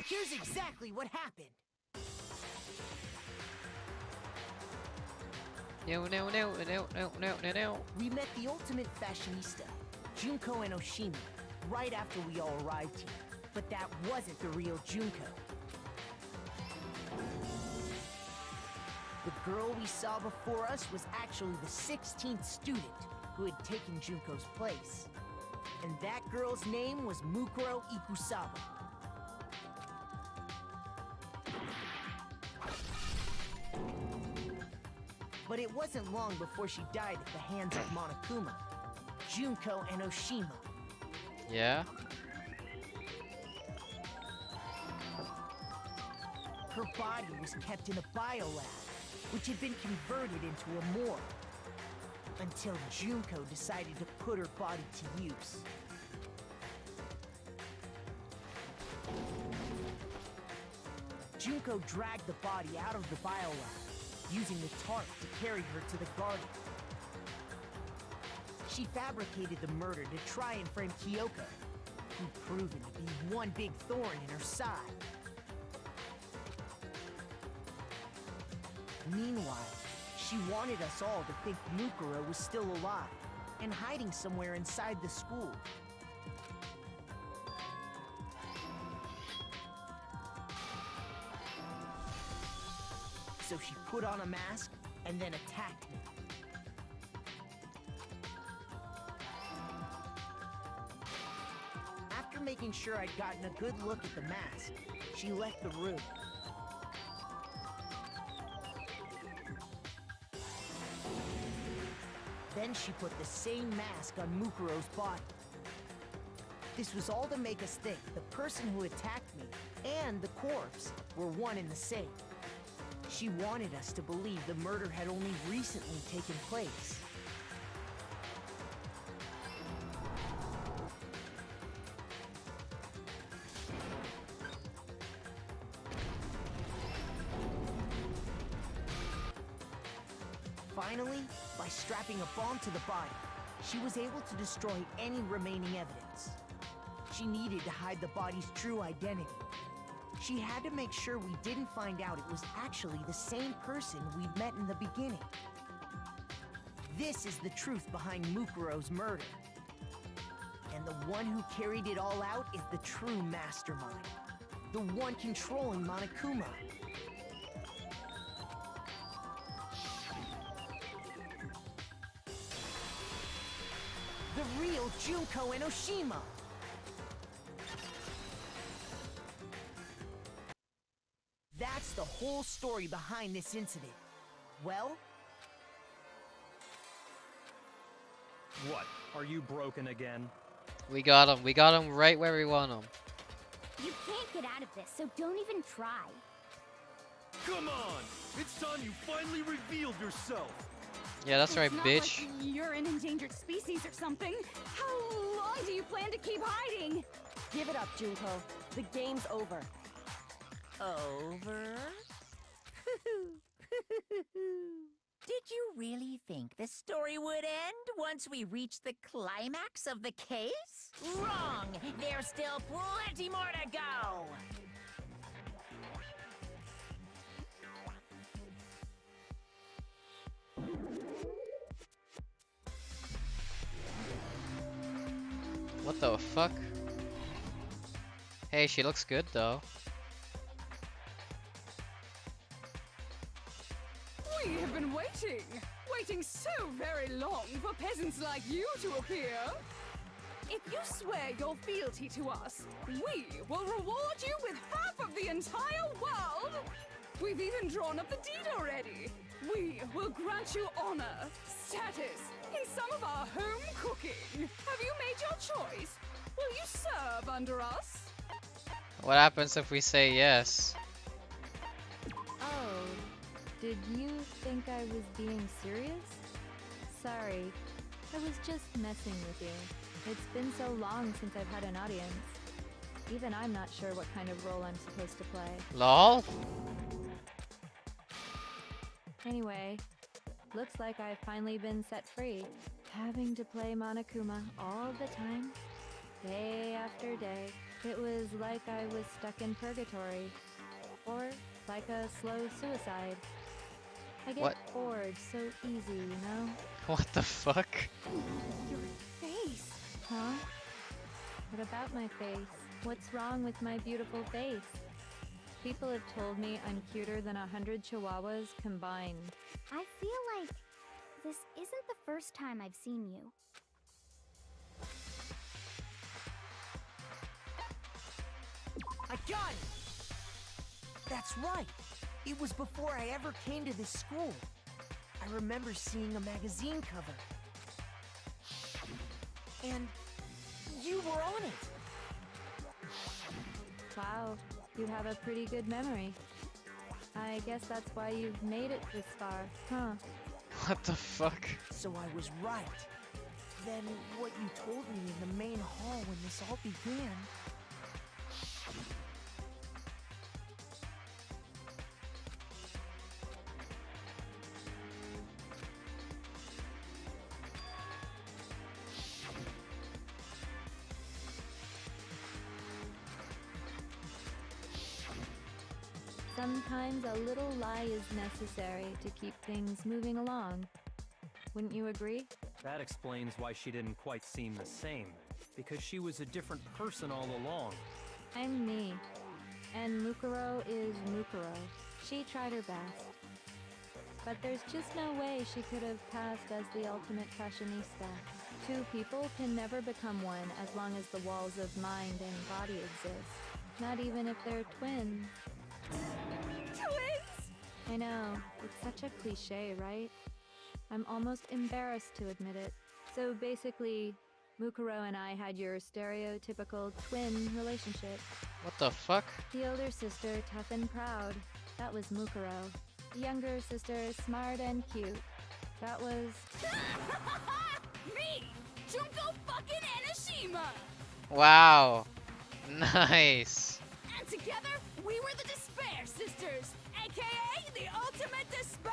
Here's exactly what happened. No. We met the ultimate fashionista, Junko and Oshima, right after we all arrived here. But that wasn't the real Junko. The girl we saw before us was actually the 16th student who had taken Junko's place. And that girl's name was Mukuro Ikusaba. But it wasn't long before she died at the hands of Monokuma, Junko, and Oshima. Yeah? Her body was kept in a biolab, which had been converted into a morgue, until Junko decided to put her body to use. Junko dragged the body out of the biolab, using the tarp to carry her to the garden. She fabricated the murder to try and frame Kyoko, who'd proven to be one big thorn in her side. Meanwhile, she wanted us all to think Mukuro was still alive and hiding somewhere inside the school. So she put on a mask and then attacked me. After making sure I'd gotten a good look at the mask, she left the room. Then she put the same mask on Mukuro's body. This was all to make us think the person who attacked me and the corpse were one and the same. She wanted us to believe the murder had only recently taken place. Finally, by strapping a bomb to the body, she was able to destroy any remaining evidence. She needed to hide the body's true identity. She had to make sure we didn't find out it was actually the same person we'd met in the beginning. This is the truth behind Mukuro's murder. And the one who carried it all out is the true mastermind. The one controlling Monokuma. The real Junko and Oshima. That's the whole story behind this incident. Well? What? Are you broken again? We got him. We got him right where we want him. You can't get out of this, so don't even try. Come on! It's time you finally revealed yourself! Yeah, that's right, It's not bitch. like you're an endangered species or something. How long do you plan to keep hiding? Give it up, Junko. The game's over. Over? Did you really think the story would end once we reached the climax of the case? Wrong! There's still plenty more to go! What the fuck? Hey, she looks good though. We have been waiting so very long for peasants like you to appear. If you swear your fealty to us, we will reward you with half of the entire world. We've even drawn up the deed already. We will grant you honor, status, and some of our home cooking. Have you made your choice? Will you serve under us? What happens if we say yes? Oh, did you think I was being serious? Sorry, I was just messing with you. It's been so long since I've had an audience. Even I'm not sure what kind of role I'm supposed to play. LOL? Anyway, looks like I've finally been set free. Having to play Monokuma all the time, day after day. It was like I was stuck in purgatory. Or like a slow suicide. I get bored so easy, you know? What the fuck? Your face. Huh? What about my face? What's wrong with my beautiful face? People have told me I'm cuter than 100 chihuahuas combined. I feel like this isn't the first time I've seen you. I got it! That's right. It was before I ever came to this school. I remember seeing a magazine cover. And you were on it. Wow, you have a pretty good memory. I guess that's why you've made it this far, huh? What the fuck? So I was right. Then what you told me in the main hall when this all began... Sometimes a little lie is necessary to keep things moving along. Wouldn't you agree? That explains why she didn't quite seem the same. Because she was a different person all along. I'm me. And Mukuro is Mukuro. She tried her best. But there's just no way she could have passed as the ultimate fashionista. Two people can never become one as long as the walls of mind and body exist. Not even if they're twins. Twins? I know, it's such a cliche, right? I'm almost embarrassed to admit it. So basically, Mukuro and I had your stereotypical twin relationship. What the fuck? The older sister, tough and proud. That was Mukuro. The younger sister, smart and cute. That was... Me! Junko fucking Enoshima! Wow. Nice. And together, we were the Despair Sisters, aka the Ultimate Despair!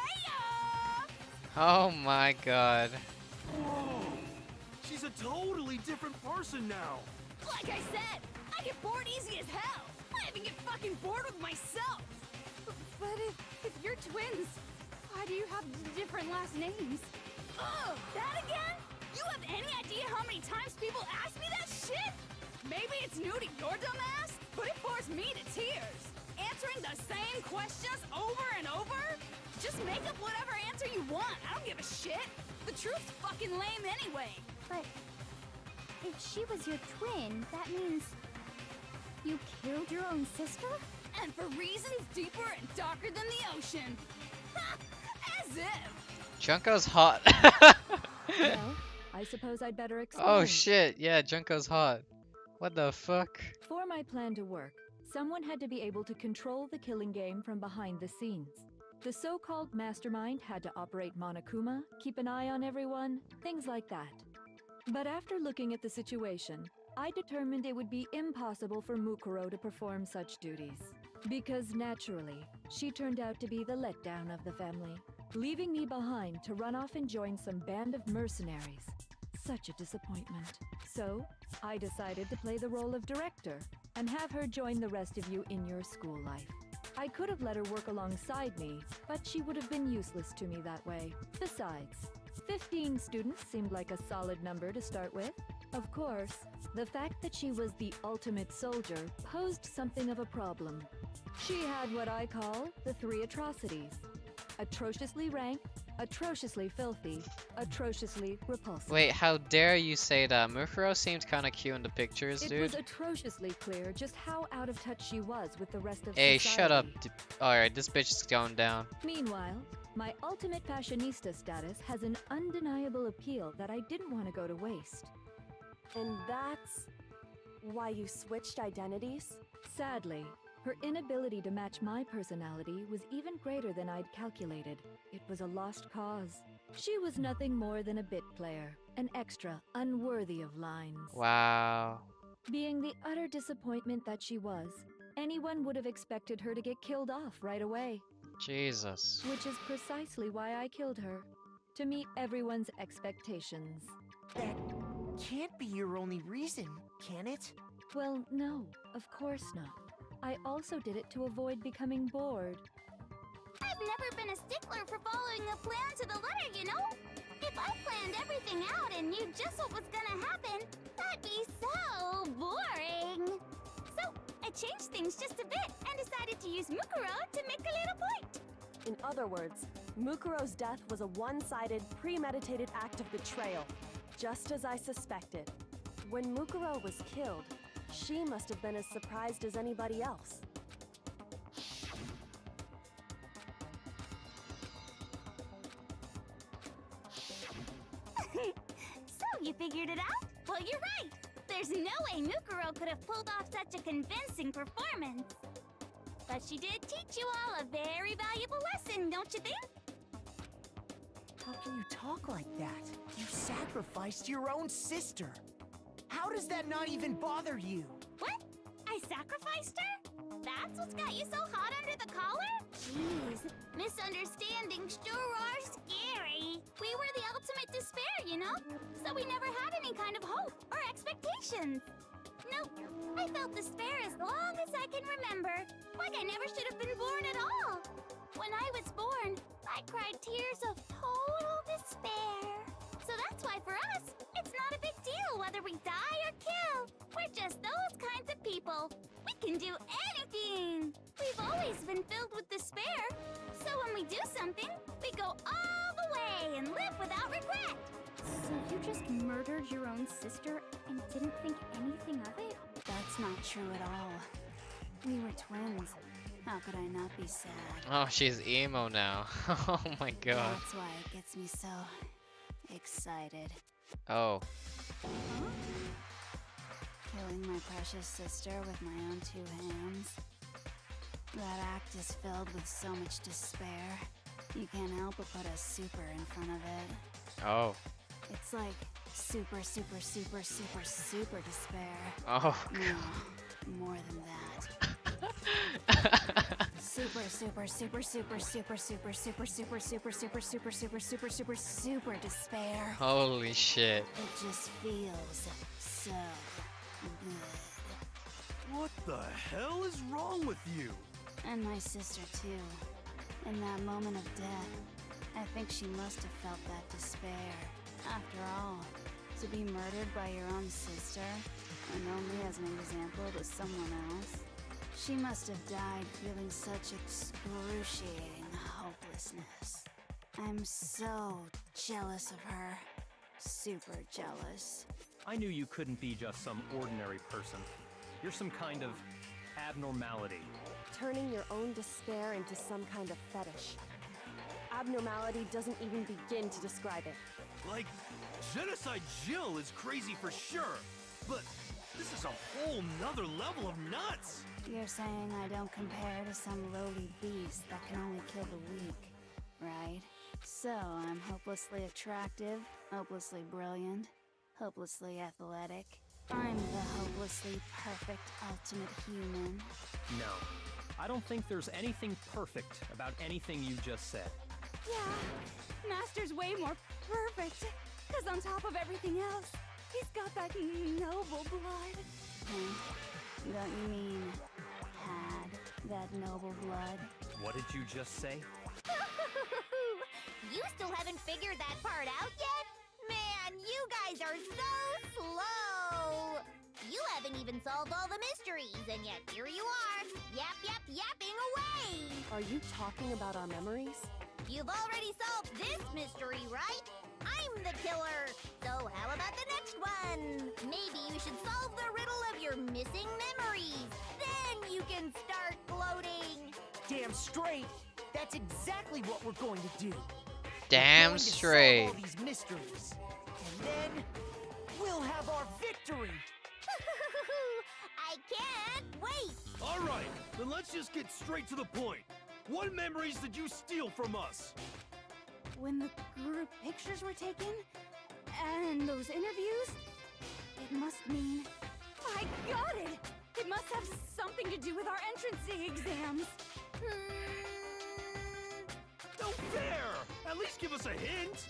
Oh my god. Whoa! She's a totally different person now. Like I said, I get bored easy as hell. I even get fucking bored with myself. But if you're twins, why do you have different last names? Ugh, that again? You have any idea how many times people ask me that shit? Maybe it's new to your dumb ass, but it bores me to tears. Answering the same questions over and over? Just make up whatever answer you want. I don't give a shit. The truth's fucking lame anyway. But if she was your twin, that means you killed your own sister? And for reasons deeper and darker than the ocean. Ha! As if. Junko's hot. Well, I suppose I'd better explain. Oh shit, yeah, Junko's hot. What the fuck? For my plan to work, someone had to be able to control the killing game from behind the scenes. The so-called mastermind had to operate Monokuma, keep an eye on everyone, things like that. But after looking at the situation, I determined it would be impossible for Mukuro to perform such duties. Because naturally, she turned out to be the letdown of the family, leaving me behind to run off and join some band of mercenaries. Such a disappointment. So, I decided to play the role of director and have her join the rest of you in your school life. I could have let her work alongside me, but she would have been useless to me that way. Besides, 15 students seemed like a solid number to start with. Of course, the fact that she was the ultimate soldier posed something of a problem. She had what I call the three atrocities. Atrociously rank, atrociously filthy, atrociously repulsive. Wait, how dare you say that? Mukuro seemed kinda cute in the pictures, It dude. was atrociously clear just how out of touch she was with the rest of Hey, society. shut up. Alright, this bitch is going down. Meanwhile, my ultimate fashionista status has an undeniable appeal that I didn't want to go to waste. And that's why you switched identities? Sadly, her inability to match my personality was even greater than I'd calculated. It was a lost cause. She was nothing more than a bit player, an extra unworthy of lines. Wow. Being the utter disappointment that she was, anyone would have expected her to get killed off right away. Jesus. Which is precisely why I killed her. To meet everyone's expectations. That can't be your only reason, can it? Well, no, of course not. I also did it to avoid becoming bored. I've never been a stickler for following a plan to the letter, you know? If I planned everything out and knew just what was gonna happen, that'd be so boring. So, I changed things just a bit and decided to use Mukuro to make a little point. In other words, Mukuro's death was a one-sided, premeditated act of betrayal, just as I suspected. When Mukuro was killed, she must have been as surprised as anybody else. So, you figured it out? Well, you're right. There's no way Mukuro could have pulled off such a convincing performance. But she did teach you all a very valuable lesson, don't you think? How can you talk like that? You sacrificed your own sister. How does that not even bother you? What? I sacrificed her? That's what's got you so hot under the collar? Jeez, misunderstandings sure are scary. We were the ultimate despair, you know? So we never had any kind of hope or expectations. Nope, I felt despair as long as I can remember. Like I never should have been born at all. When I was born, I cried tears of total despair. So that's why for us, it's not a big deal whether we die or kill. We're just those kinds of people. We can do anything. We've always been filled with despair. So when we do something, we go all the way and live without regret. So you just murdered your own sister and didn't think anything of it? That's not true at all. We were twins. How could I not be sad? Oh, she's emo now. Oh my god. That's why it gets me so excited. Oh. Killing my precious sister with my own two hands. That act is filled with so much despair. You can't help but put a super in front of it. Oh. It's like super despair. Oh. No, more than that. Super despair. Holy shit. It just feels so good. What the hell is wrong with you? And my sister too. In that moment of death, I think she must have felt that despair. After all, to be murdered by your own sister, and only as an example to someone else, she must have died feeling such excruciating hopelessness. I'm so jealous of her. Super jealous. I knew you couldn't be just some ordinary person. You're some kind of abnormality. Turning your own despair into some kind of fetish. Abnormality doesn't even begin to describe it. Like, Genocide Jill is crazy for sure, but this is a whole nother level of nuts! You're saying I don't compare to some lowly beast that can only kill the weak, right? So I'm hopelessly attractive, hopelessly brilliant, hopelessly athletic. I'm the hopelessly perfect ultimate human. No, I don't think there's anything perfect about anything you just said. Yeah, Master's way more perfect. Because on top of everything else, he's got that noble blood. Huh? Don't you mean had that noble blood? What did you just say? You still haven't figured that part out yet? Man, you guys are so slow! You haven't even solved all the mysteries, and yet here you are, yapping away! Are you talking about our memories? You've already solved this mystery, right? I'm the killer! So how about the next one? Maybe you should solve the riddle of your missing memories. Then you can start gloating! Damn straight! That's exactly what we're going to do. Damn we're going straight. To solve all these mysteries. And then we'll have our victory! I can't wait! Alright, then let's just get straight to the point. What memories did you steal from us? When the group pictures were taken, and those interviews, it must mean... I got it! It must have something to do with our entrance exams. At least give us a hint.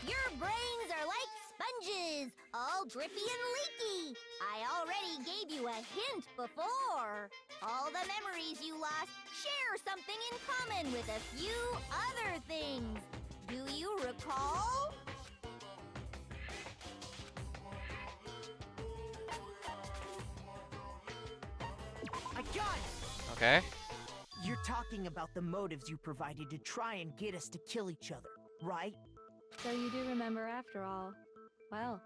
Your brains are like sponges, all drippy and leaky. I already gave you a hint before. All the memories you lost share something in common with a few other things. Do you recall? I got it! Okay. You're talking about the motives you provided to try and get us to kill each other, right? So you do remember after all. Well,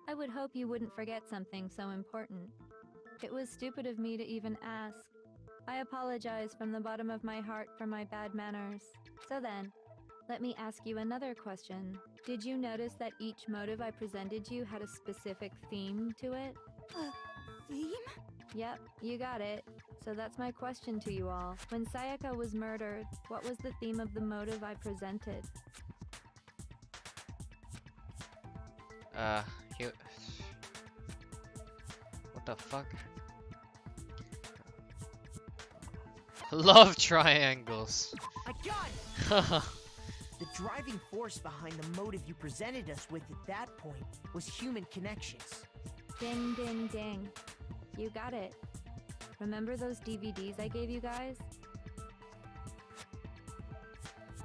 I would hope you wouldn't forget something so important. It was stupid of me to even ask. I apologize from the bottom of my heart for my bad manners. So then, let me ask you another question. Did you notice that each motive I presented you had a specific theme to it? Theme? Yep, you got it. So that's my question to you all. When Sayaka was murdered, what was the theme of the motive I presented? What the fuck? Love triangles. I got it! The driving force behind the motive you presented us with at that point was human connections. Ding, ding, ding. You got it. Remember those DVDs I gave you guys?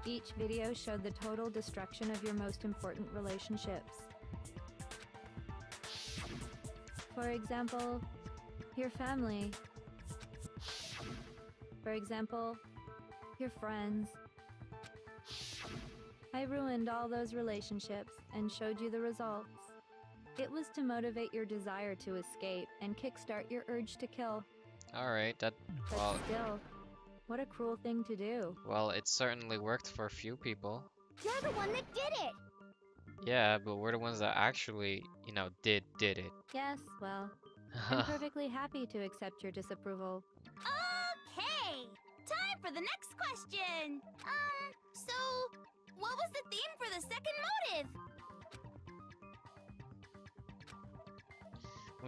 Each video showed the total destruction of your most important relationships. For example, your family. For example, your friends. I ruined all those relationships and showed you the results. It was to motivate your desire to escape and kickstart your urge to kill. Alright, But still, what a cruel thing to do. well, it certainly worked for a few people. You're the one that did it. Yeah, but we're the ones that actually, you know, did it. Yes, well, I'm perfectly happy to accept your disapproval. Okay, time for the next question. So what was the theme for the second motive?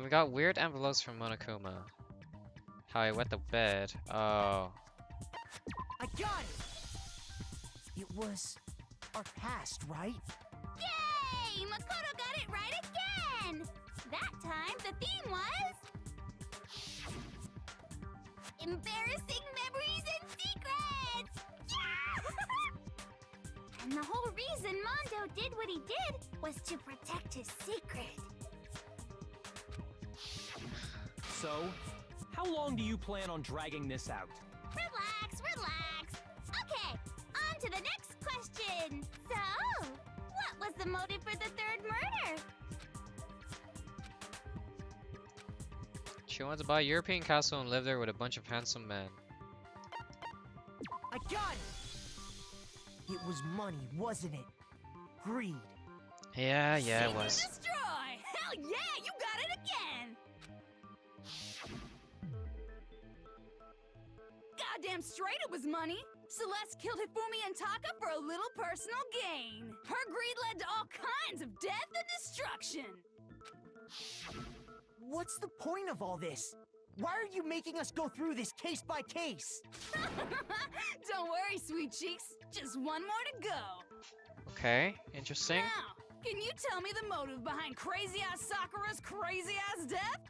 We got weird envelopes from Monokuma. How I wet the bed. Oh. I got it! It was our past, right? Yay! Makoto got it right again! That time the theme was... embarrassing memories and secrets! Yeah! And the whole reason Mondo did what he did was to protect his secret. So, how long do you plan on dragging this out? Relax, relax. Okay, on to the next question. So, what was the motive for the third murder? She wanted to buy a European castle and live there with a bunch of handsome men. I got it! It was money, wasn't it? Greed. Yeah, it was. Destroy! Hell yeah, you got it again! Goddamn straight it was money! Celeste killed Hifumi and Taka for a little personal gain. Her greed led to all kinds of death and destruction. What's the point of all this? Why are you making us go through this case by case? Don't worry, sweet cheeks. Just one more to go. Okay, interesting. Now, can you tell me the motive behind crazy-ass Sakura's crazy-ass death?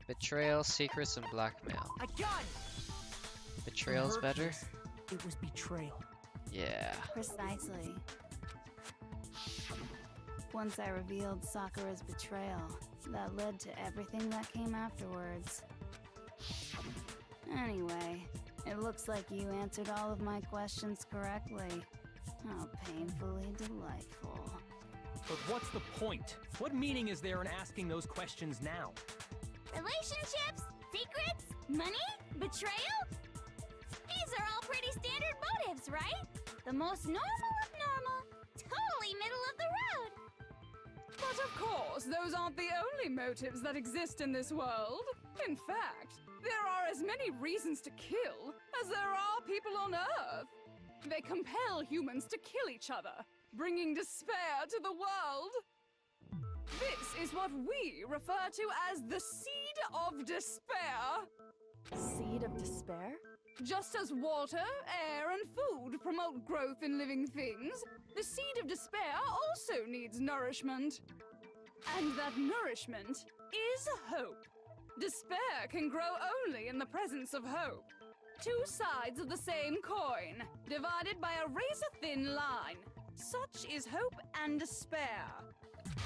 Betrayal, secrets, and blackmail. I got it! Betrayal's In her better? case, it was betrayal. Yeah. Precisely. Once I revealed Sakura's betrayal, that led to everything that came afterwards. Anyway, it looks like you answered all of my questions correctly. How painfully delightful. But what's the point? What meaning is there in asking those questions now? Relationships? Secrets? Money? Betrayal? These are all pretty standard motives, right? The most normal of normal. Totally middle of the road. But of course, those aren't the only motives that exist in this world. In fact, there are as many reasons to kill as there are people on Earth. They compel humans to kill each other, bringing despair to the world. This is what we refer to as the seed of despair. Seed of despair? Just as water, air, and food promote growth in living things, the seed of despair also needs nourishment. And that nourishment is hope. Despair can grow only in the presence of hope. Two sides of the same coin, divided by a razor-thin line. Such is hope and despair.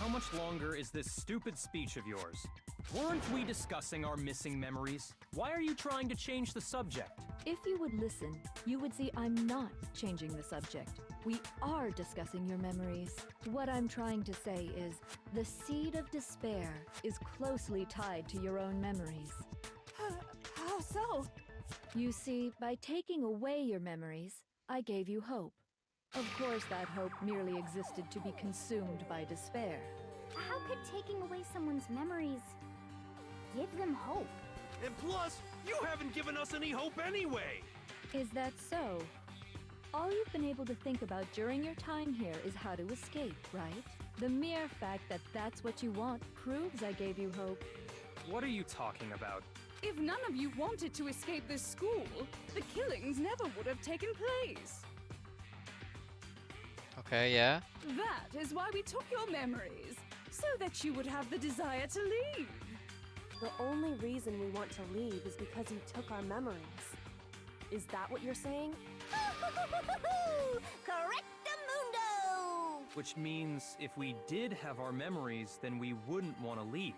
How much longer is this stupid speech of yours? Weren't we discussing our missing memories? Why are you trying to change the subject? If you would listen, you would see I'm not changing the subject. We are discussing your memories. What I'm trying to say is, the seed of despair is closely tied to your own memories. How so? You see, by taking away your memories, I gave you hope. Of course, that hope merely existed to be consumed by despair. How could taking away someone's memories give them hope? And plus, you haven't given us any hope anyway! Is that so? All you've been able to think about during your time here is how to escape, right? The mere fact that that's what you want proves I gave you hope. What are you talking about? If none of you wanted to escape this school, the killings never would have taken place. Okay, yeah. That is why we took your memories, so that you would have the desire to leave. The only reason we want to leave is because you took our memories. Is that what you're saying? Correctamundo! Which means if we did have our memories, then we wouldn't want to leave.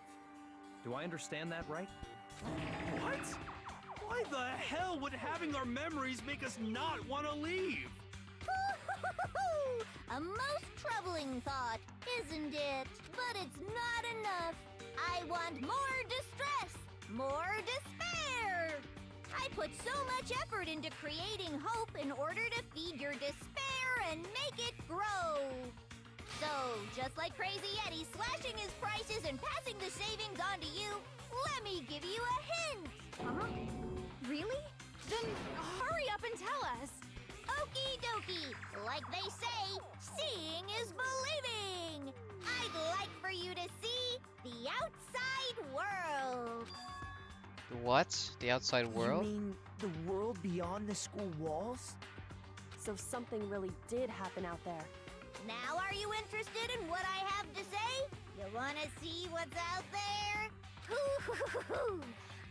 Do I understand that right? What? Why the hell would having our memories make us not want to leave? A most troubling thought, isn't it? But it's not enough. I want more distress, more despair. I put so much effort into creating hope in order to feed your despair and make it grow. So, just like Crazy Eddie slashing his prices and passing the savings on to you, let me give you a hint. Huh? Really? Then hurry up and tell us. Okie dokie. Like they say, seeing is believing. I'd like for you to see the outside world. What? The outside world? You mean the world beyond the school walls? So something really did happen out there. Now are you interested in what I have to say? You wanna see what's out there? Hoo-hoo-hoo-hoo.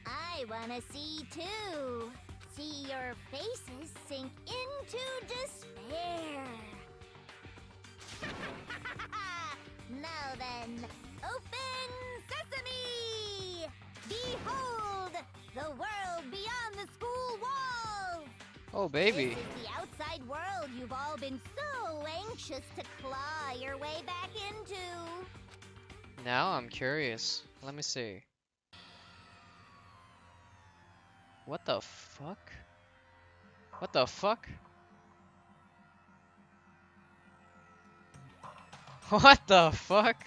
I wanna see too. See your faces sink into despair. Now then, open sesame! Behold, the world beyond the school walls! Oh, baby. This is the outside world you've all been so anxious to claw your way back into. Now I'm curious. Let me see. What the fuck? What the fuck? What the fuck?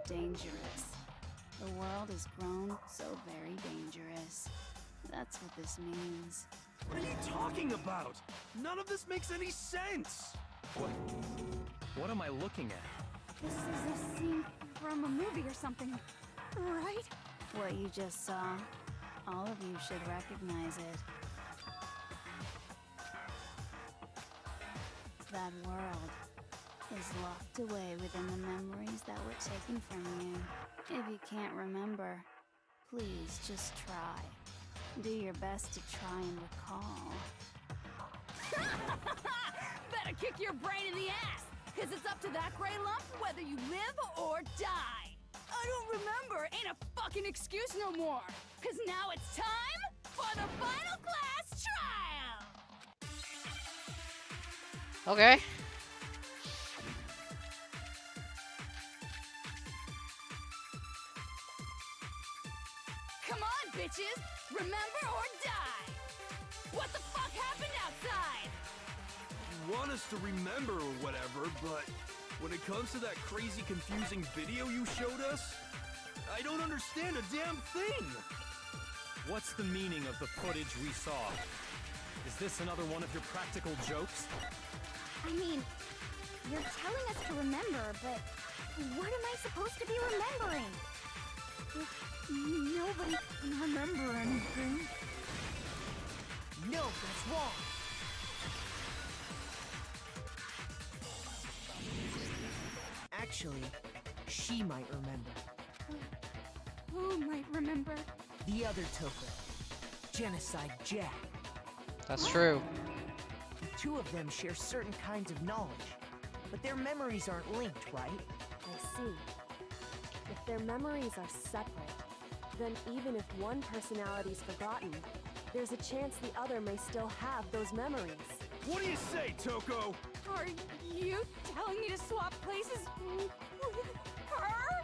Dangerous. The world has grown so very dangerous. That's what this means. What are you talking about? None of this makes any sense! What am I looking at? This is a scene from a movie or something, right? What you just saw, all of you should recognize it. That world is locked away within the memories that were taken from you. If you can't remember, please just try. Do your best to try and recall. Better kick your brain in the ass, because it's up to that gray lump whether you live or die. I don't remember ain't a fucking excuse no more, because now it's time for the final class trial. Okay. Come on, bitches! Remember or die! What the fuck happened outside? You want us to remember or whatever, but when it comes to that crazy confusing video you showed us, I don't understand a damn thing! What's the meaning of the footage we saw? Is this another one of your practical jokes? I mean, you're telling us to remember, but what am I supposed to be remembering? Nobody can remember anything. No, that's wrong. Actually, she might remember. Who might remember? The other Toko. Genocide Jack. That's true. The two of them share certain kinds of knowledge, but their memories aren't linked, right? I see. If their memories are separate, then even if one personality's forgotten, there's a chance the other may still have those memories. What do you say, Toko? Are you telling me to swap places with her?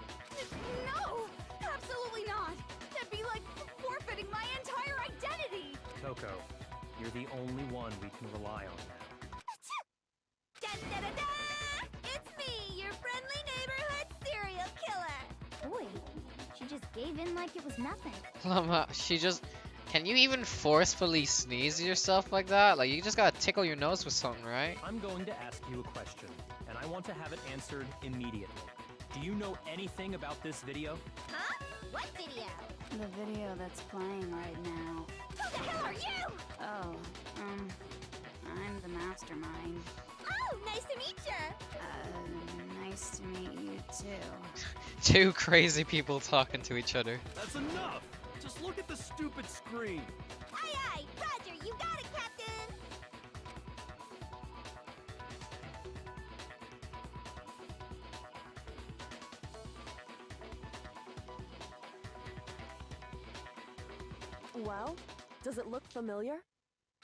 No! Absolutely not! That'd be like forfeiting my entire identity! Toko, you're the only one we can rely on now. Da-da-da-da! It's me, your friendly neighborhood serial killer! Boy, she just gave in like it was nothing. Llama, she just... Can you even forcefully sneeze yourself like that? Like, you just gotta tickle your nose with something, right? I'm going to ask you a question, and I want to have it answered immediately. Do you know anything about this video? Huh? What video? The video that's playing right now. Who the hell are you? Oh, I'm the mastermind. Oh, nice to meet you. Nice to meet you too. Two crazy people talking to each other. That's enough! Just look at the stupid screen. Aye, aye, Roger, you got it, Captain. Well, does it look familiar?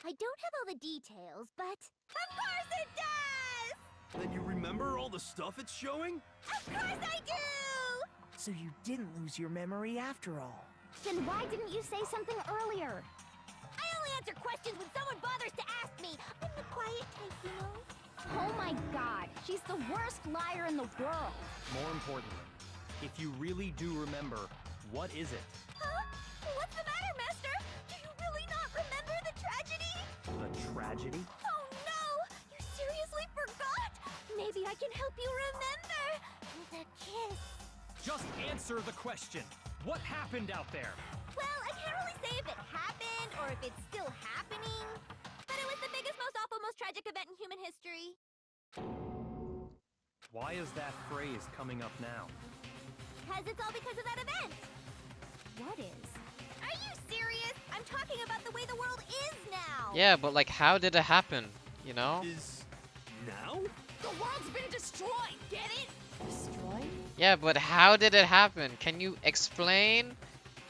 I don't have all the details, but of course it does! Then you remember all the stuff it's showing? Of course I do! So you didn't lose your memory after all. Then why didn't you say something earlier? I only answer questions when someone bothers to ask me. I'm the quiet type, you know? Oh my god, she's the worst liar in the world. More importantly, if you really do remember, what is it? Huh? What's the matter, Master? Do you really not remember the tragedy? The tragedy? Oh no! You seriously forgot? Maybe I can help you remember with a kiss. Just answer the question. What happened out there? Well, I can't really say if it happened or if it's still happening, but it was the biggest, most awful, most tragic event in human history. Why is that phrase coming up now? Because it's all because of that event. What is? Are you serious? I'm talking about the way the world is now. Yeah, but like, how did it happen? You know? Is now? The world's been destroyed, get it? Destroyed? Yeah, but how did it happen? Can you explain?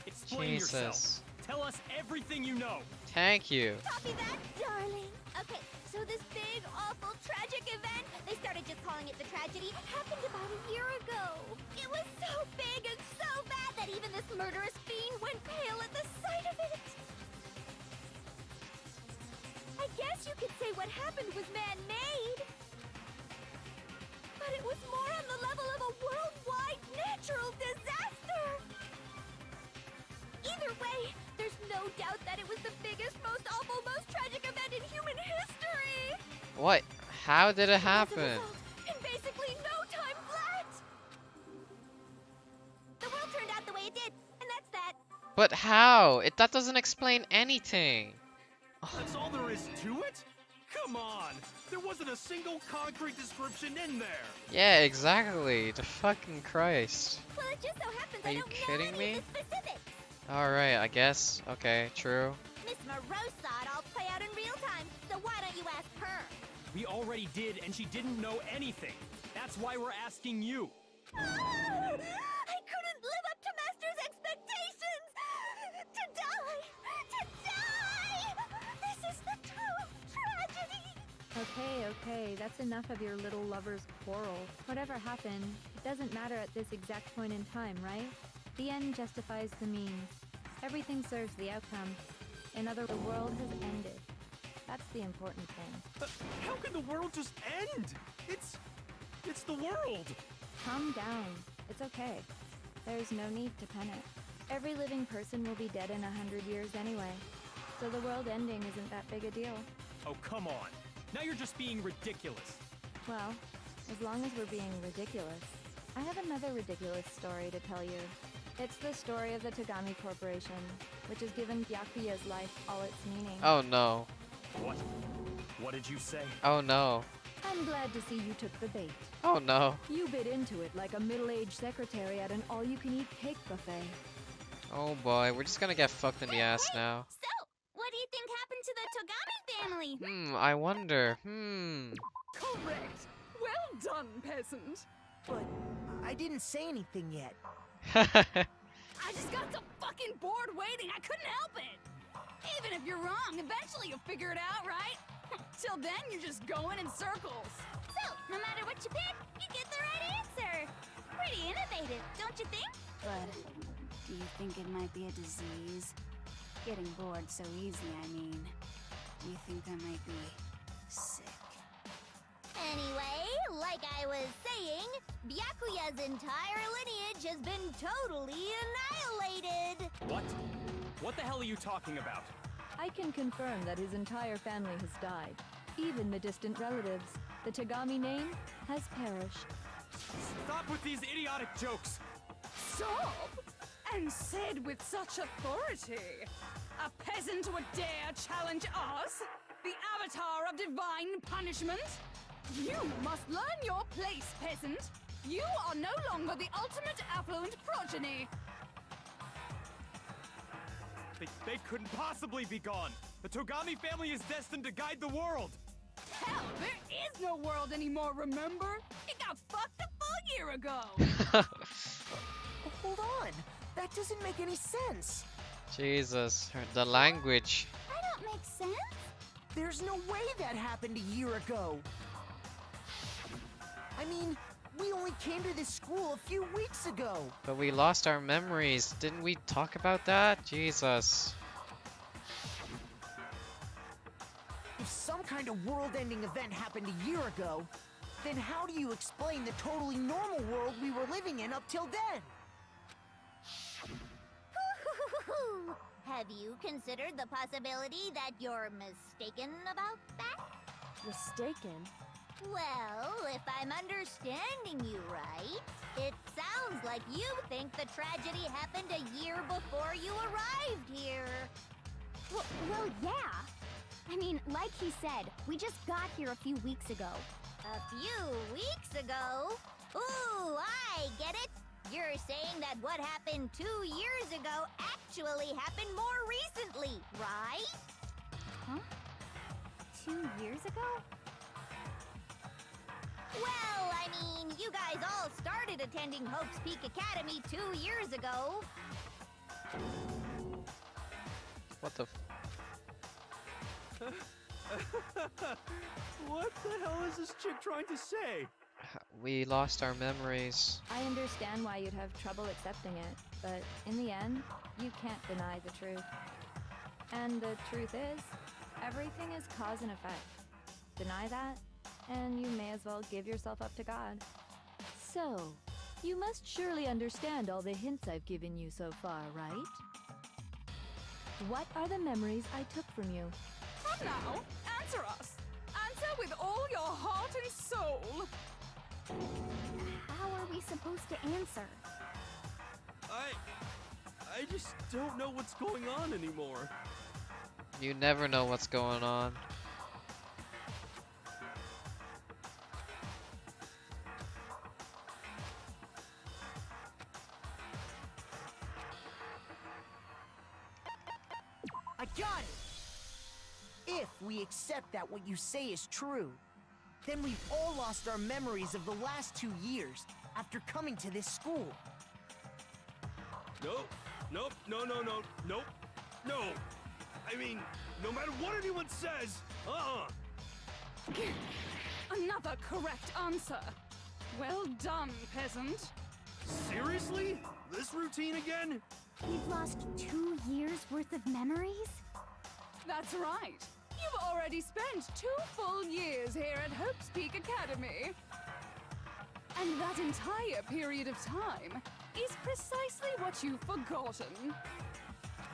Explain yourself. Tell us everything you know. Thank you. Copy that, darling. Okay, so this big, awful, tragic event, they started just calling it the tragedy, happened about a year ago. It was so big and so bad that even this murderous fiend went pale at the sight of it. I guess you could say what happened was man-made. But it was more on the level of a worldwide natural disaster. Either way, there's no doubt that it was the biggest, most awful, most tragic event in human history. What? How did it As a happen? result, in basically no time flat. The world turned out the way it did, and that's that. But how? That doesn't explain anything. That's all there is to it? Come on! There wasn't a single concrete description in there! Yeah, exactly. The fucking Christ. Well, it just so happens Are I you don't know kidding any me? of the specifics. Alright, I guess. Okay, true. Miss Morose saw it all play out in real time, so why don't you ask her? We already did, and she didn't know anything. That's why we're asking you. I couldn't live up to Master's expectations! To die! To die! This is the true tragedy! Okay, that's enough of your little lover's quarrel. Whatever happened, it doesn't matter at this exact point in time, right? The end justifies the means. Everything serves the outcome. In other words, the world has ended. That's the important thing. How can the world just end? It's the world! Calm down. It's okay. There's no need to panic. Every living person will be dead in 100 years anyway, so the world ending isn't that big a deal. Oh, come on. Now you're just being ridiculous. Well, as long as we're being ridiculous, I have another ridiculous story to tell you. It's the story of the Tagami Corporation, which has given Byakuya's life all its meaning. Oh no. What? What did you say? Oh no. I'm glad to see you took the bait. Oh no. You bit into it like a middle-aged secretary at an all-you-can-eat cake buffet. Oh boy, we're just gonna get fucked in the ass now. So, what do you think happened to the Togami family? I wonder. Correct. Well done, peasant. But I didn't say anything yet. I just got so fucking bored waiting, I couldn't help it. Even if you're wrong, eventually you'll figure it out, right? Till then, you're just going in circles. So, no matter what you pick, you get the right answer. Pretty innovative, don't you think? But do you think it might be a disease? Getting bored so easy, I mean. Do you think I might be sick? Anyway, like I was saying, Byakuya's entire lineage has been totally annihilated. What? What the hell are you talking about? I can confirm that his entire family has died. Even the distant relatives. The Tagami name has perished. Stop with these idiotic jokes! Stop! And said with such authority. A peasant would dare challenge us? The avatar of divine punishment? You must learn your place, peasant. You are no longer the ultimate affluent progeny. They couldn't possibly be gone! The Togami family is destined to guide the world! Hell, there is no world anymore, remember? It got fucked a full year ago. Hold on. That doesn't make any sense. Jesus, the language. That don't make sense. There's no way that happened a year ago. I mean, we only came to this school a few weeks ago. But we lost our memories. Didn't we talk about that? Jesus. If some kind of world-ending event happened a year ago, then how do you explain the totally normal world we were living in up till then? Have you considered the possibility that you're mistaken about that? Mistaken? Well, if I'm understanding you right, it sounds like you think the tragedy happened a year before you arrived here. Well, yeah. I mean, like he said, we just got here a few weeks ago. A few weeks ago? Ooh, I get it. You're saying that what happened 2 years ago actually happened more recently, right? Huh? 2 years ago? Well, I mean, you guys all started attending Hope's Peak Academy 2 years ago. What the What the hell is this chick trying to say? We lost our memories. I understand why you'd have trouble accepting it, but in the end, you can't deny the truth. And the truth is, everything is cause and effect. Deny that, and you may as well give yourself up to God. So, you must surely understand all the hints I've given you so far, right? What are the memories I took from you? Come now, answer us. Answer with all your heart and soul. How are we supposed to answer? I just don't know what's going on anymore. You never know what's going on. I got it! If we accept that what you say is true, then we've all lost our memories of the last 2 years after coming to this school. Nope. No. No. I mean, no matter what anyone says, Another correct answer. Well done, peasant. Seriously? This routine again? We've lost 2 years worth of memories? That's right. You've already spent 2 full years here at Hope's Peak Academy. And that entire period of time, is precisely what you've forgotten.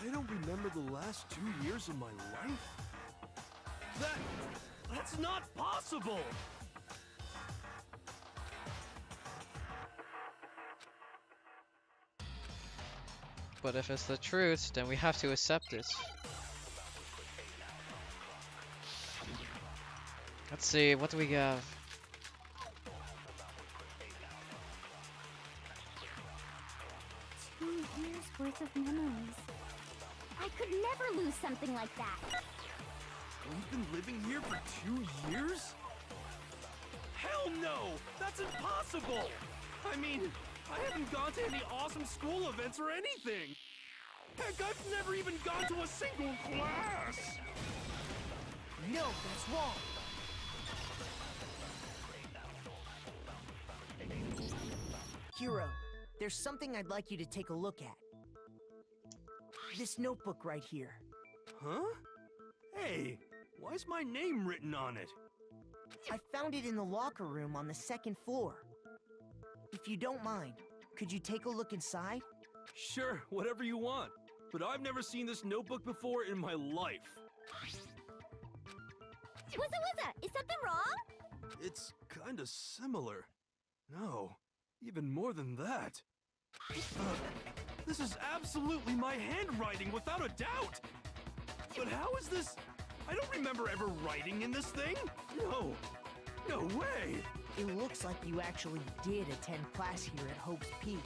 I don't remember the last 2 years of my life? That's not possible! But if it's the truth, then we have to accept it. Let's see, what do we have? 2 years worth of memories. I could never lose something like that. We've been living here for 2 years? Hell no! That's impossible! I mean, I haven't gone to any awesome school events or anything! Heck, I've never even gone to a single class! No, that's wrong. Hero, there's something I'd like you to take a look at. This notebook right here. Huh? Hey, why's my name written on it? I found it in the locker room on the 2nd floor. If you don't mind, could you take a look inside? Sure, whatever you want. But I've never seen this notebook before in my life. Wuzza, is something wrong? It's kinda similar. No, even more than that. This is absolutely my handwriting, without a doubt! But how is this? I don't remember ever writing in this thing! No! No way! It looks like you actually did attend class here at Hope's Peak.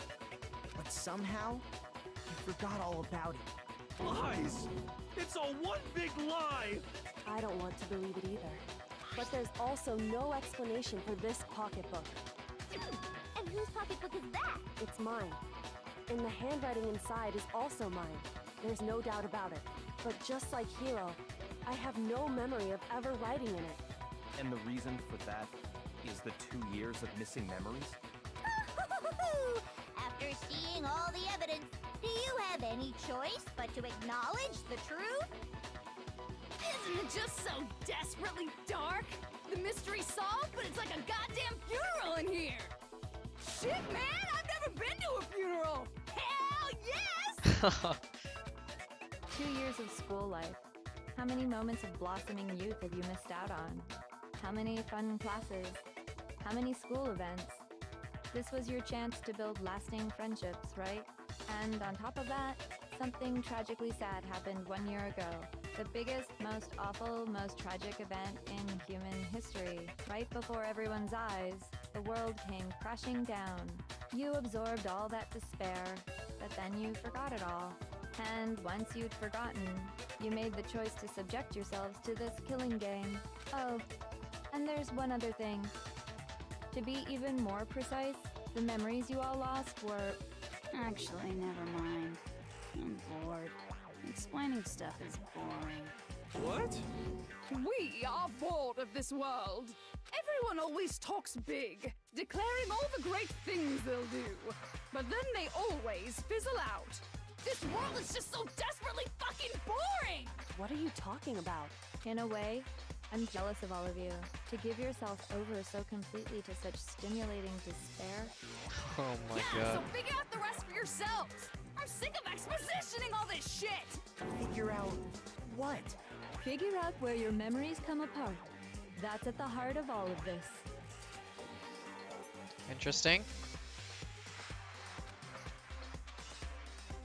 But somehow, you forgot all about it. Lies! It's all one big lie! I don't want to believe it either. But there's also no explanation for this pocketbook. And whose pocketbook is that? It's mine. And the handwriting inside is also mine. There's no doubt about it. But just like Hiro, I have no memory of ever writing in it. And the reason for that is the 2 years of missing memories? After seeing all the evidence, do you have any choice but to acknowledge the truth? Isn't it just so desperately dark? The mystery's solved, but it's like a goddamn funeral in here! Shit, man! I've never been to a funeral! Hell yes! 2 years of school life. How many moments of blossoming youth have you missed out on? How many fun classes? How many school events? This was your chance to build lasting friendships, right? And on top of that, something tragically sad happened 1 year ago. The biggest, most awful, most tragic event in human history. Right before everyone's eyes, the world came crashing down. You absorbed all that despair, but then you forgot it all. And once you'd forgotten, you made the choice to subject yourselves to this killing game. Oh, and there's one other thing. To be even more precise, the memories you all lost were... Actually, never mind. I'm bored. Explaining stuff is boring. What? We are bored of this world. Everyone always talks big, declaring all the great things they'll do. But then they always fizzle out. This world is just so desperately fucking boring! What are you talking about? In a way, I'm jealous of all of you. To give yourself over so completely to such stimulating despair. Oh my Yeah, god. so figure out the rest for yourselves! I'm sick of expositioning all this shit! Figure out what? Figure out where your memories come apart. That's at the heart of all of this. Interesting.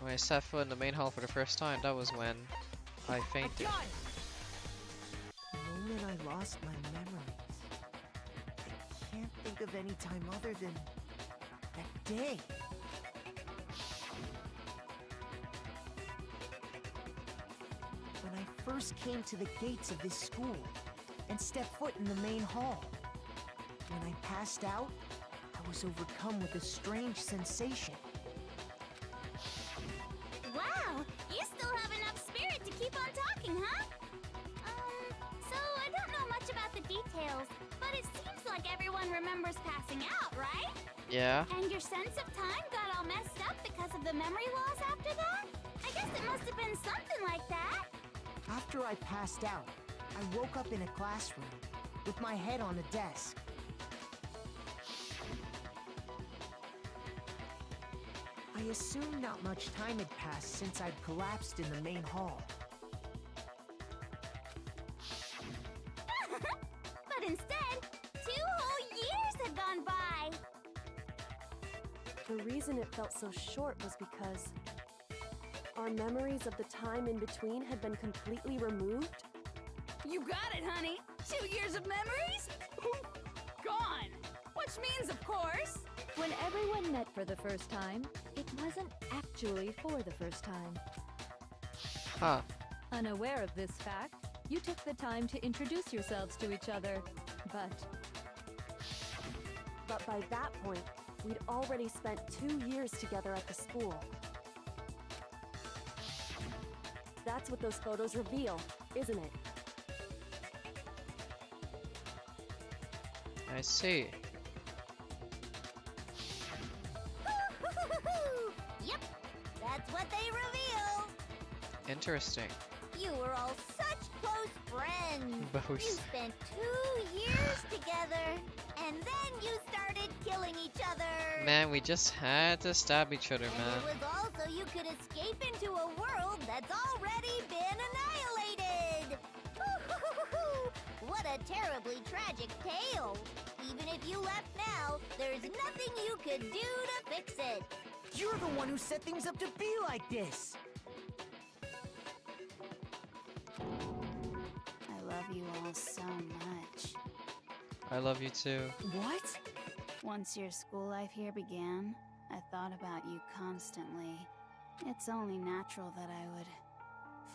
When I set foot in the main hall for the first time, that was when I fainted. The moment I lost my memories, I can't think of any time other than that day. When I first came to the gates of this school and stepped foot in the main hall. When I passed out, I was overcome with a strange sensation. Wow, you still have enough spirit to keep on talking, huh? So I don't know much about the details, but it seems like everyone remembers passing out, right? Yeah. And your sense of time got all messed up because of the memory loss after that? I guess it must have been something like that. After I passed out, I woke up in a classroom with my head on a desk. assumed not much time had passed since I'd collapsed in the main hall. But instead, 2 whole years had gone by. The reason it felt so short was because our memories of the time in between had been completely removed. You got it, honey. 2 years of memories? Gone. Which means, of course... When everyone met for the first time, it wasn't actually for the first time. Huh. Unaware of this fact, you took the time to introduce yourselves to each other, but by that point, we'd already spent 2 years together at the school. That's what those photos reveal, isn't it? I see. Yep, that's what they reveal. Interesting. You were all such close friends. Both. You spent 2 years together, and then you started killing each other. Man, we just had to stab each other, And man. it was all so you could escape into a world that's already been annihilated. What a terribly tragic tale. Even if you left now, there's nothing you could do to fix it. You're the one who set things up to be like this! I love you all so much. I love you too. What? Once your school life here began, I thought about you constantly. It's only natural that I would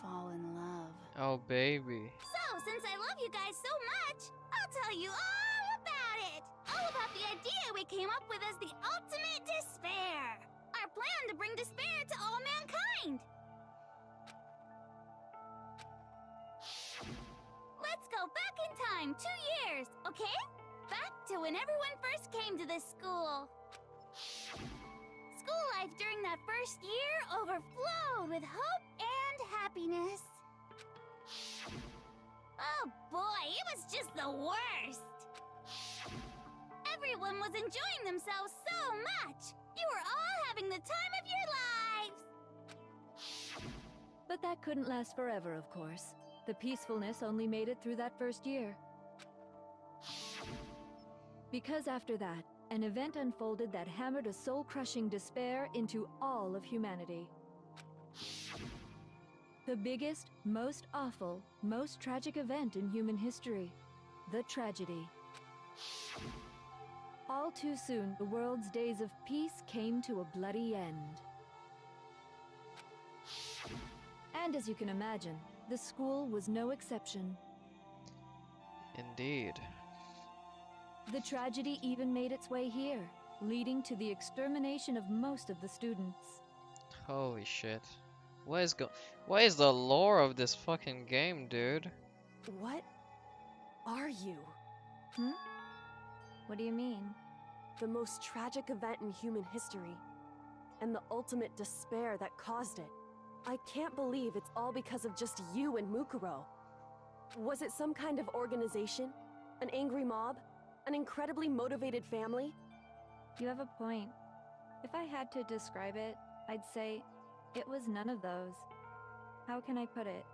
fall in love. Oh, baby. So, since I love you guys so much, I'll tell you all about it. All about the idea we came up with as the ultimate despair. Our plan to bring despair to all mankind. Let's go back in time 2 years, okay? Back to when everyone first came to this school. School life during that first year overflowed with hope and happiness. Oh boy, it was just the worst. Everyone was enjoying themselves so much. You were all having the time of your lives. But that couldn't last forever, of course. The peacefulness only made it through that first year. Because after that, an event unfolded that hammered a soul-crushing despair into all of humanity. The biggest, most awful, most tragic event in human history. The tragedy. All too soon, the world's days of peace came to a bloody end. And as you can imagine, the school was no exception. Indeed. The tragedy even made its way here, leading to the extermination of most of the students. Holy shit. What is the lore of this fucking game, dude? What are you? What do you mean? The most tragic event in human history, and the ultimate despair that caused it. I can't believe it's all because of just you and Mukuro. Was it some kind of organization? An angry mob? An incredibly motivated family? You have a point. If I had to describe it, I'd say it was none of those. How can I put it?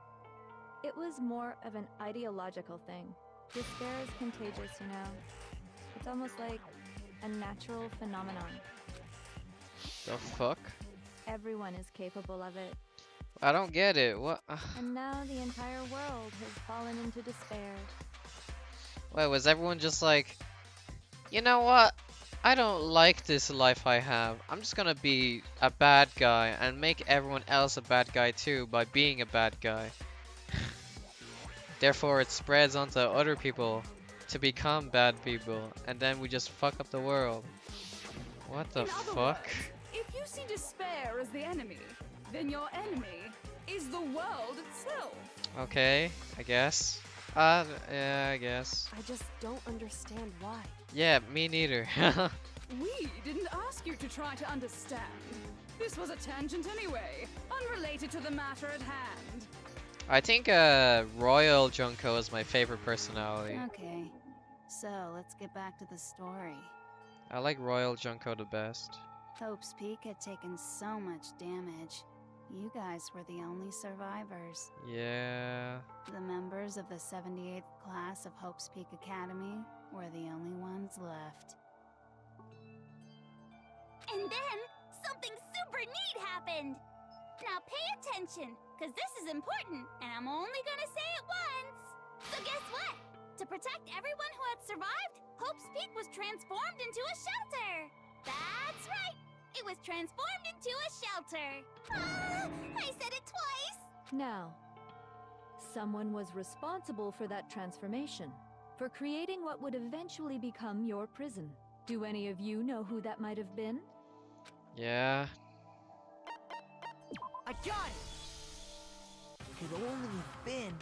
It was more of an ideological thing. Despair is contagious, you know. It's almost like a natural phenomenon. The fuck? Everyone is capable of it. I don't get it. What? And now the entire world has fallen into despair. Wait, was everyone just like, you know what? I don't like this life I have. I'm just gonna be a bad guy and make everyone else a bad guy too by being a bad guy. Therefore, it spreads onto other people to become bad people, and then we just fuck up the world. What the fuck? Words, if you see despair as the enemy, then your enemy is the world itself. Okay, I guess. Yeah, I guess. I just don't understand why. Yeah, me neither. We didn't ask you to try to understand. This was a tangent anyway, unrelated to the matter at hand. I think Royal Junko is my favorite personality. Okay, so let's get back to the story. I like Royal Junko the best. Hope's Peak had taken so much damage. You guys were the only survivors. Yeah. The members of the 78th class of Hope's Peak Academy were the only ones left. And then, something super neat happened! Now pay attention, because this is important, and I'm only gonna say it once! So guess what? To protect everyone who had survived, Hope's Peak was transformed into a shelter! That's right! It was transformed into a shelter! Ah, I said it twice! Now, someone was responsible for that transformation, for creating what would eventually become your prison. Do any of you know who that might have been? Yeah. I got it! Could only have been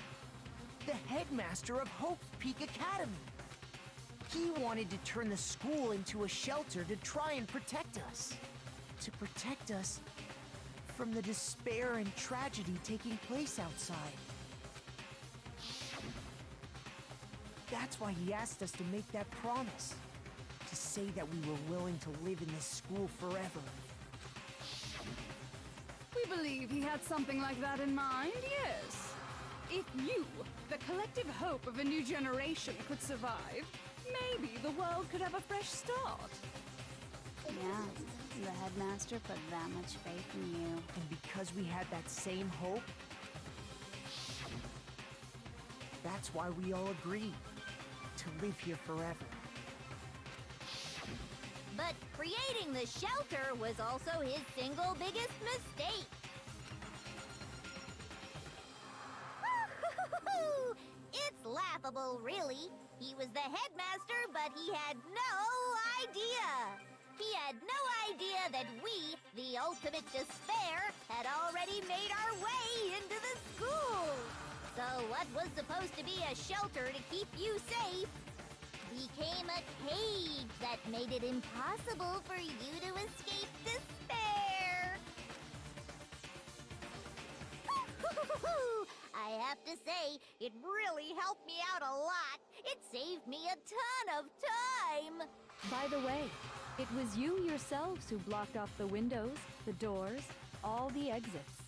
the headmaster of Hope's Peak Academy. He wanted to turn the school into a shelter to try and protect us. To protect us from the despair and tragedy taking place outside. That's why he asked us to make that promise. To say that we were willing to live in this school forever. We believe he had something like that in mind, yes. If you, the collective hope of a new generation, could survive, maybe the world could have a fresh start. Yeah, the headmaster put that much faith in you. And because we had that same hope, that's why we all agreed to live here forever. But creating the shelter was also his single biggest mistake. It's laughable, really. He was the headmaster, but he had no idea. He had no idea that we, the ultimate despair, had already made our way into the school. So what was supposed to be a shelter to keep you safe became a cage that made it impossible for you to escape despair. I have to say, it really helped me out a lot. It saved me a ton of time. By the way, it was you yourselves who blocked off the windows, the doors, all the exits.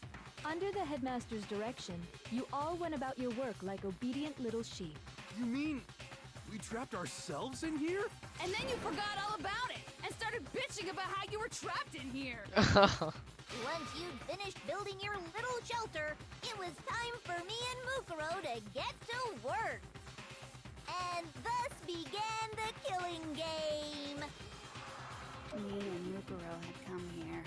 Under the headmaster's direction, you all went about your work like obedient little sheep. You mean we trapped ourselves in here? And then you forgot all about it and started bitching about how you were trapped in here. Once you'd finished building your little shelter, it was time for me and Mukuro to get to work. And thus began the killing game. Me and Mukuro had come here,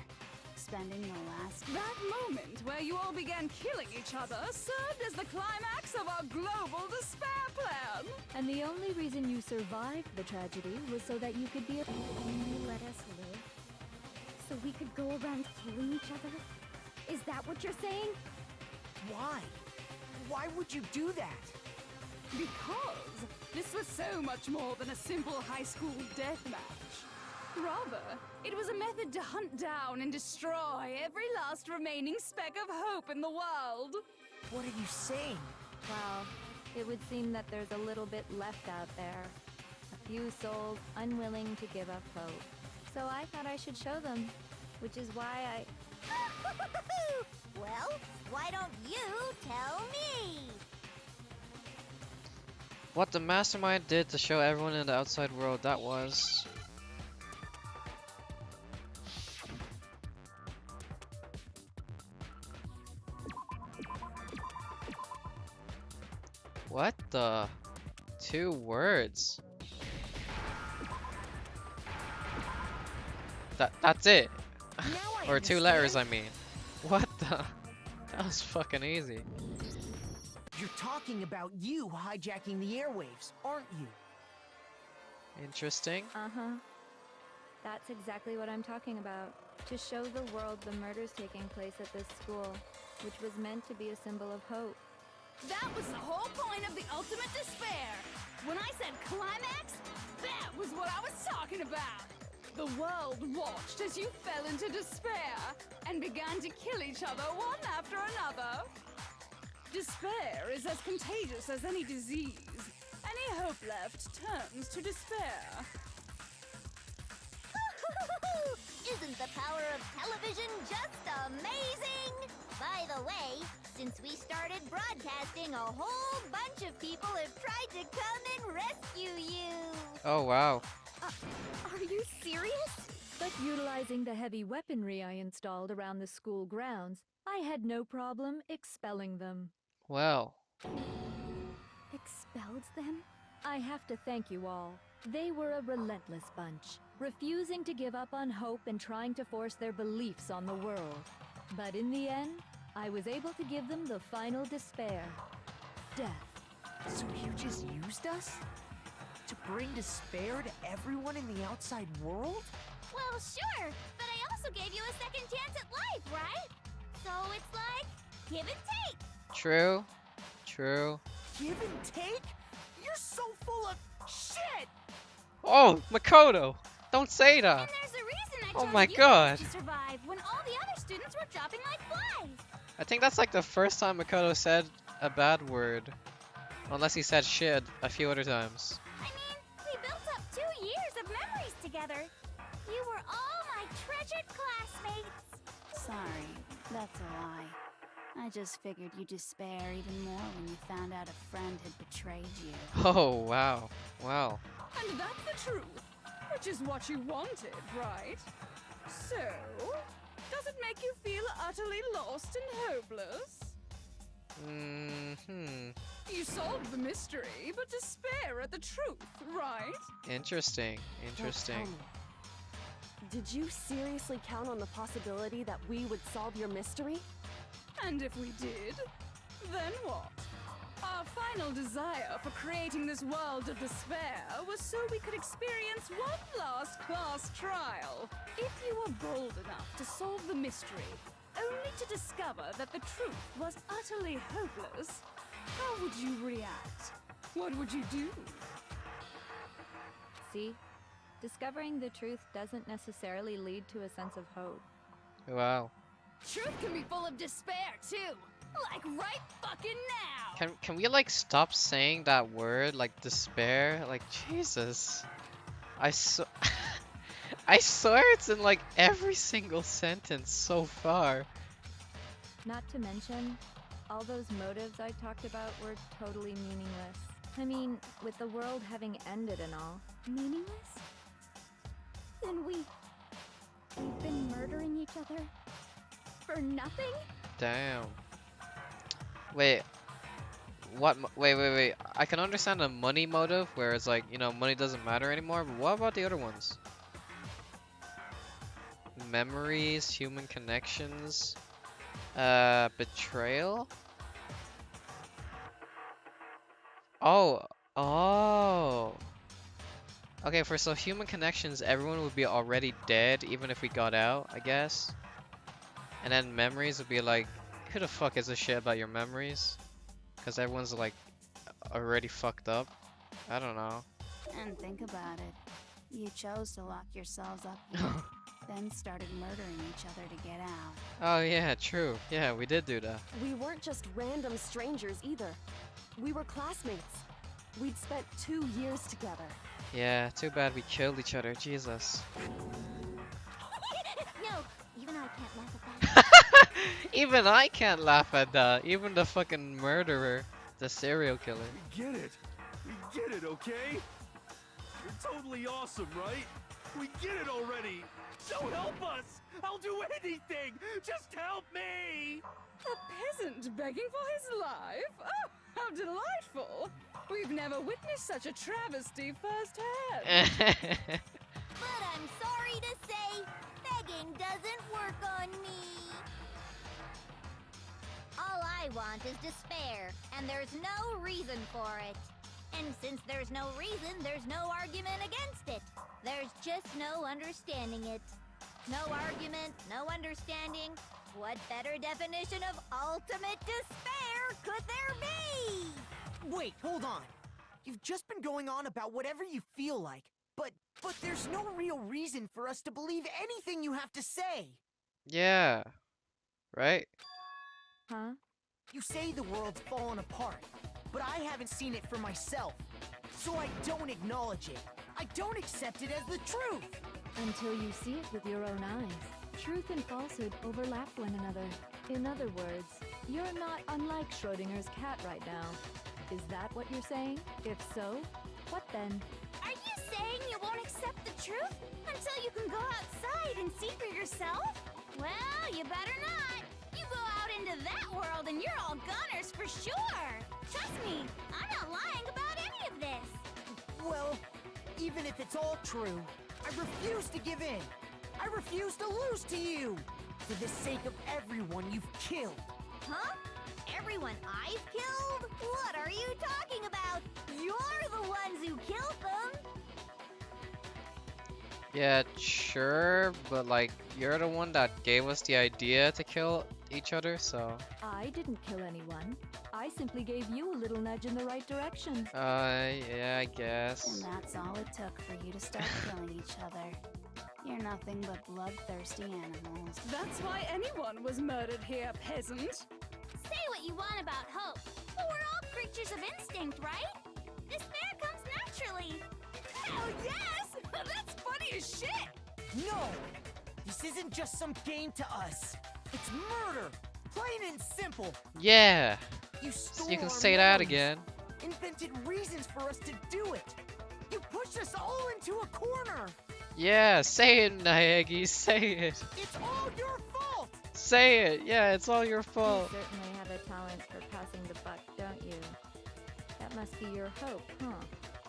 spending the last... That moment where you all began killing each other served as the climax of our global despair plan. And the only reason you survived the tragedy was so that you could be a... And you let us live? So we could go around killing each other? Is that what you're saying? Why? Why would you do that? Because this was so much more than a simple high school death match. Rather, it was a method to hunt down and destroy every last remaining speck of hope in the world. What are you saying? Well, it would seem that there's a little bit left out there. A few souls unwilling to give up hope. So I thought I should show them, which is why I... Well, why don't you tell me? What the mastermind did to show everyone in the outside world, that was... What the? 2 words. That's it. Or 2 letters, I mean. What the? That was fucking easy. You're talking about you hijacking the airwaves, aren't you? Interesting. Uh-huh. That's exactly what I'm talking about. To show the world the murders taking place at this school, which was meant to be a symbol of hope. That was the whole point of the ultimate despair. When I said climax, that was what I was talking about. The world watched as you fell into despair and began to kill each other one after another. Despair is as contagious as any disease. Any hope left turns to despair. Isn't the power of television just amazing? By the way, since we started broadcasting, a whole bunch of people have tried to come and rescue you. Oh wow. Are you serious? But utilizing the heavy weaponry I installed around the school grounds, I had no problem expelling them. Well. Expelled them? I have to thank you all. They were a relentless bunch, refusing to give up on hope and trying to force their beliefs on the world. But in the end, I was able to give them the final despair. Death. So you just used us? To bring despair to everyone in the outside world? Well, sure, but I also gave you a second chance at life, right? So it's like, give and take. True. True. Give and take? You're so full of shit! Oh, Makoto! Don't say that! And there's a reason I Oh chose my you god! to survive when all the other students were dropping like flies. I think that's like the first time Makoto said a bad word. Unless he said shit a few other times. I mean, we built up 2 years of memories together. You were all my treasured classmates. Sorry, that's a lie. I just figured you'd despair even more when you found out a friend had betrayed you. Oh, wow. Wow. And that's the truth, which is what you wanted, right? So, does it make you feel utterly lost and hopeless? You solved the mystery, but despair at the truth, right? Interesting. Interesting. Now tell me, did you seriously count on the possibility that we would solve your mystery? And if we did, then what? Our final desire for creating this world of despair was so we could experience one last class trial. If you were bold enough to solve the mystery, only to discover that the truth was utterly hopeless, how would you react? What would you do? See? Discovering the truth doesn't necessarily lead to a sense of hope. Wow. Truth can be full of despair, too. Like right fucking now! Can we like stop saying that word, like despair? Like Jesus. I swear it's in like every single sentence so far. Not to mention, all those motives I talked about were totally meaningless. I mean, with the world having ended and all. Meaningless? Then we've been murdering each other for nothing? Damn. Wait. What? Wait. I can understand the money motive, where it's like, you know, money doesn't matter anymore, but what about the other ones? Memories, human connections, betrayal? Oh. Okay, for so human connections, everyone would be already dead even if we got out, I guess. And then memories would be like, who the fuck gives a shit about your memories? Because everyone's like already fucked up. I don't know. And think about it. You chose to lock yourselves up here, then started murdering each other to get out. Oh yeah, true. Yeah, we did do that. We weren't just random strangers either. We were classmates. We'd spent 2 years together. Yeah, too bad we killed each other. Jesus. No, even I can't laugh at that. Even I can't laugh at that. Even the fucking murderer, the serial killer. We get it. We get it, okay? You're totally awesome, right? We get it already. So help us. I'll do anything. Just help me. A peasant begging for his life? Oh, how delightful! We've never witnessed such a travesty firsthand. But I'm sorry to say, begging doesn't work on me. All I want is despair, and there's no reason for it. And since there's no reason, there's no argument against it. There's just no understanding it. No argument, no understanding. What better definition of ultimate despair could there be? Wait, hold on. You've just been going on about whatever you feel like, but there's no real reason for us to believe anything you have to say. Yeah. Right? Huh? You say the world's fallen apart, but I haven't seen it for myself. So I don't acknowledge it. I don't accept it as the truth. Until you see it with your own eyes. Truth and falsehood overlap one another. In other words, you're not unlike Schrodinger's cat right now. Is that what you're saying? If so, what then? Are you saying you won't accept the truth until you can go outside and see for yourself? Well, you better not. You go out into that world and you're all gunners for sure. Trust me, I'm not lying about any of this. Well, even if it's all true, I refuse to give in. I refuse to lose to you. For the sake of everyone you've killed. Huh? Everyone I've killed? What are you talking about? You're the ones who killed them! Yeah, sure, but like, you're the one that gave us the idea to kill each other, so... I didn't kill anyone. I simply gave you a little nudge in the right direction. Yeah, I guess. And that's all it took for you to start killing each other. You're nothing but bloodthirsty animals. That's why anyone was murdered here, peasant. Say what you want about hope, but we're all creatures of instinct, right? Despair comes naturally. Hell yes! That's funny as shit! No! This isn't just some game to us. It's murder! Plain and simple! Yeah! You stole You can our say that memories, again. invented reasons for us to do it! You pushed us all into a corner! Yeah, say it, Naegi, say it! It's all your fault! Say it! Yeah, it's all your fault. You certainly have a talent for passing the buck, don't you? That must be your hope, huh?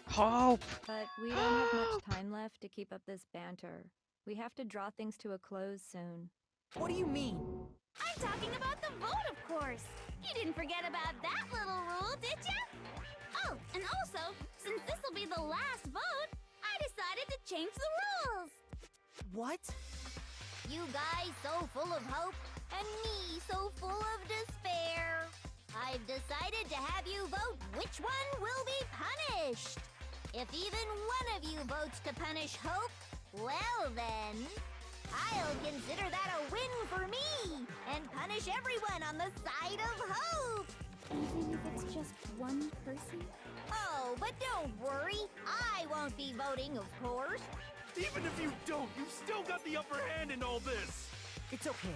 Hope! But we don't have much time left to keep up this banter. We have to draw things to a close soon. What do you mean? I'm talking about the vote, of course. You didn't forget about that little rule, did you? Oh, and also, since this will be the last vote, I decided to change the rules. What? You guys so full of hope, and me so full of despair. I've decided to have you vote which one will be punished. If even one of you votes to punish Hope, well then, I'll consider that a win for me, and punish everyone on the side of Hope. Even if it's just one person? Oh, but don't worry, I won't be voting, of course. Even if you don't, you've still got the upper hand in all this! It's okay.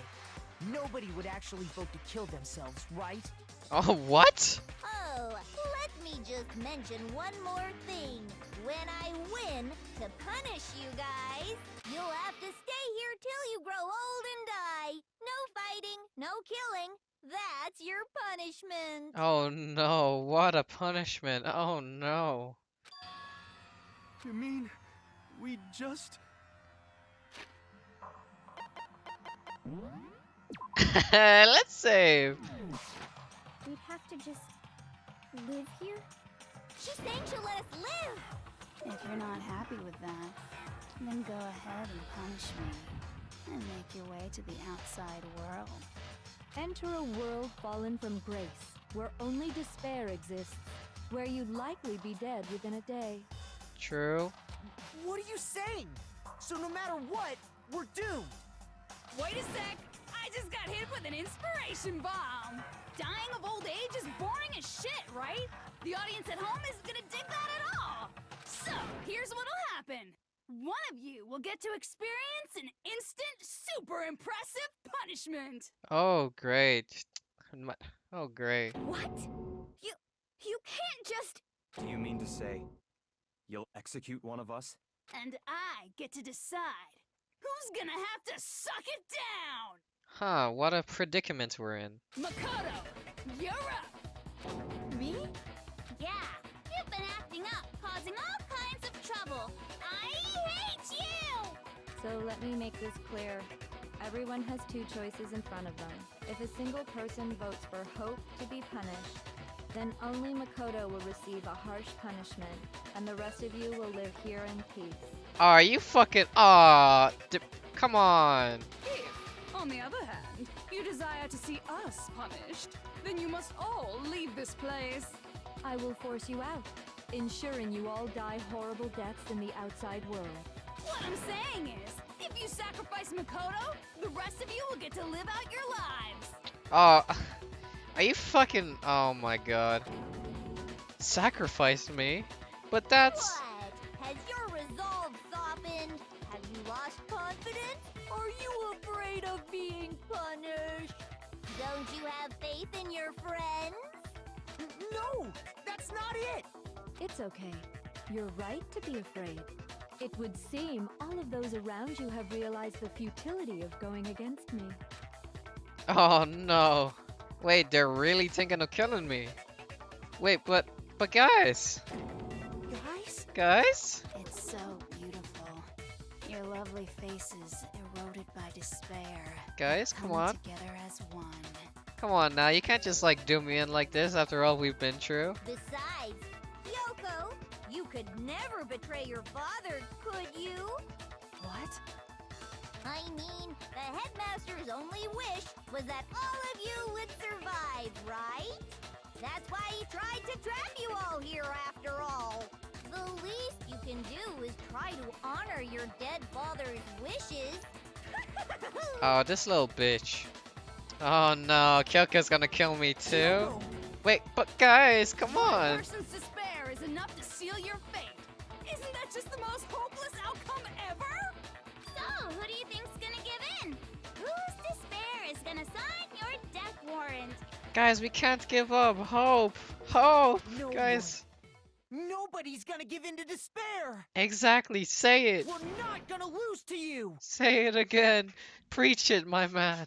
Nobody would actually vote to kill themselves, right? Oh, what? Oh, let me just mention one more thing. When I win, to punish you guys, you'll have to stay here till you grow old and die. No fighting, no killing. That's your punishment. Oh no, what a punishment. Oh no. You mean, we just... Let's save. We'd have to just live here? She's saying she'll let us live. If you're not happy with that, then go ahead and punish me. And make your way to the outside world. Enter a world fallen from grace, where only despair exists, where you'd likely be dead within a day. True. What are you saying? So no matter what, we're doomed. Wait a sec! I just got hit with an inspiration bomb! Dying of old age is boring as shit, right? The audience at home isn't gonna dig that at all! So, here's what'll happen. One of you will get to experience an instant, super impressive punishment! Oh, great. Oh, great. What? You can't just... Do you mean to say you'll execute one of us? And I get to decide who's gonna have to suck it down! Huh, what a predicament we're in. Makoto, you're up! Me? Yeah, you've been acting up, causing all kinds of trouble. I hate you! So let me make this clear. Everyone has two choices in front of them. If a single person votes for Hope to be punished, then only Makoto will receive a harsh punishment, and the rest of you will live here in peace. Are you fucking... Aw, come on. If, on the other hand, you desire to see us punished, then you must all leave this place. I will force you out, ensuring you all die horrible deaths in the outside world. What I'm saying is, if you sacrifice Makoto, the rest of you will get to live out your lives. Oh, are you fucking... Oh my god. Sacrifice me? But that's... What? Has your resolve softened? Have you lost being punished. Don't you have faith in your friends? No, that's not it. It's okay. You're right to be afraid. It would seem all of those around you have realized the futility of going against me. Oh no. Wait, they're really thinking of killing me. Wait, but guys. Guys? It's so beautiful. Your lovely faces eroded by despair. Guys, come coming on. Together as one. Come on now, you can't just like do me in like this after all we've been through. Besides, Yoko, you could never betray your father, could you? What? I mean, the headmaster's only wish was that all of you would survive, right? That's why he tried to trap you all here after all. The least you can do is try to honor your dead father's wishes. Oh, this little bitch. Oh no, Kyoko's gonna kill me too. Wait, but guys, come on. person's despair is enough to seal your fate. Isn't that just the most hopeless outcome ever? So, who do you think's gonna give in? Whose despair is gonna sign your death warrant? Guys, we can't give up. Hope. Hope. No Guys. Nobody's gonna give in to despair. Exactly. Say it. We're not gonna lose to you. Say it again. Preach it, my man.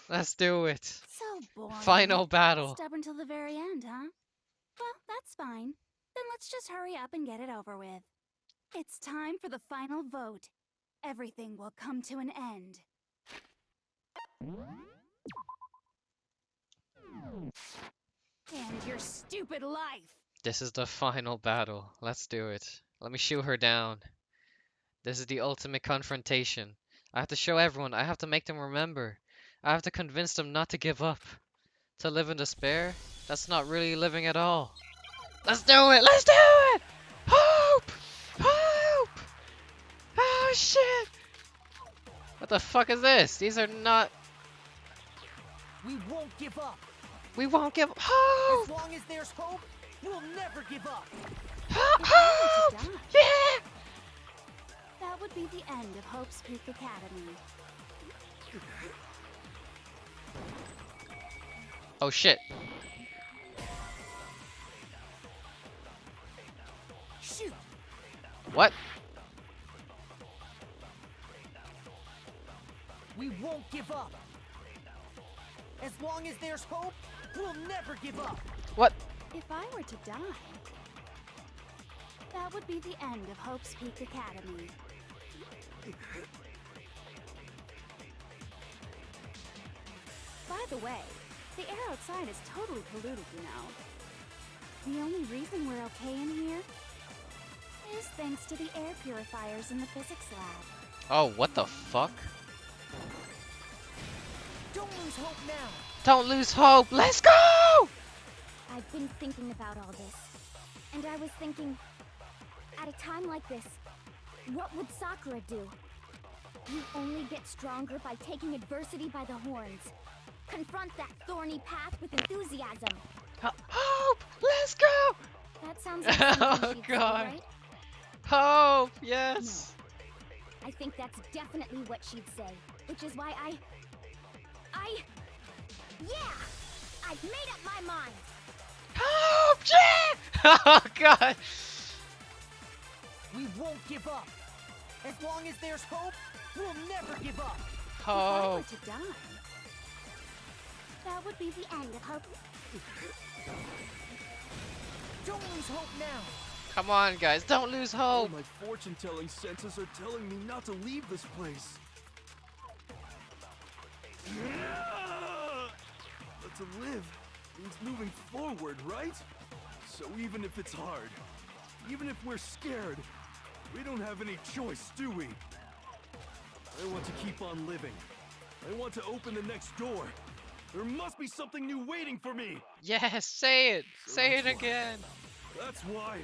Let's do it. So boring. Final battle. Stubborn till the very end, huh? Well, that's fine. Then let's just hurry up and get it over with. It's time for the final vote. Everything will come to an end. And your stupid life. This is the final battle. Let's do it. Let me shoot her down. This is the ultimate confrontation. I have to show everyone. I have to make them remember. I have to convince them not to give up. To live in despair? That's not really living at all. Let's do it! Let's do it! Hope! Hope! Oh shit! What the fuck is this? These are not... We won't give up. We won't give up. Hope! As long as there's hope, we'll never give up. Hope! Yeah! That would be the end of Hope's Peak Academy. Oh shit. Shoot! What? We won't give up. As long as there's hope, we'll never give up. What? If I were to die, that would be the end of Hope's Peak Academy. By the way, the air outside is totally polluted, you know. The only reason we're okay in here is thanks to the air purifiers in the physics lab. Oh, what the fuck? Don't lose hope now. Don't lose hope. Let's go! I've been thinking about all this. And I was thinking, at a time like this, what would Sakura do? You only get stronger by taking adversity by the horns. Confront that thorny path with enthusiasm. Hope! Let's go! That sounds like something Oh she'd say, god. right? Hope! Yes! I think that's definitely what she'd say. Which is why yeah! I've made up my mind! Hope! Yeah! Oh god! We won't give up. As long as there's hope, we'll never give up. If I were Hope! to die, that would be the end of Hope. Don't lose hope now. Come on, guys, don't lose All hope! my fortune-telling senses are telling me not to leave this place. But to live means moving forward, right? So even if it's hard, even if we're scared, we don't have any choice, do we? I want to keep on living. I want to open the next door. There must be something new waiting for me. Yes, say it! Sure, Say it that's why. again! That's why.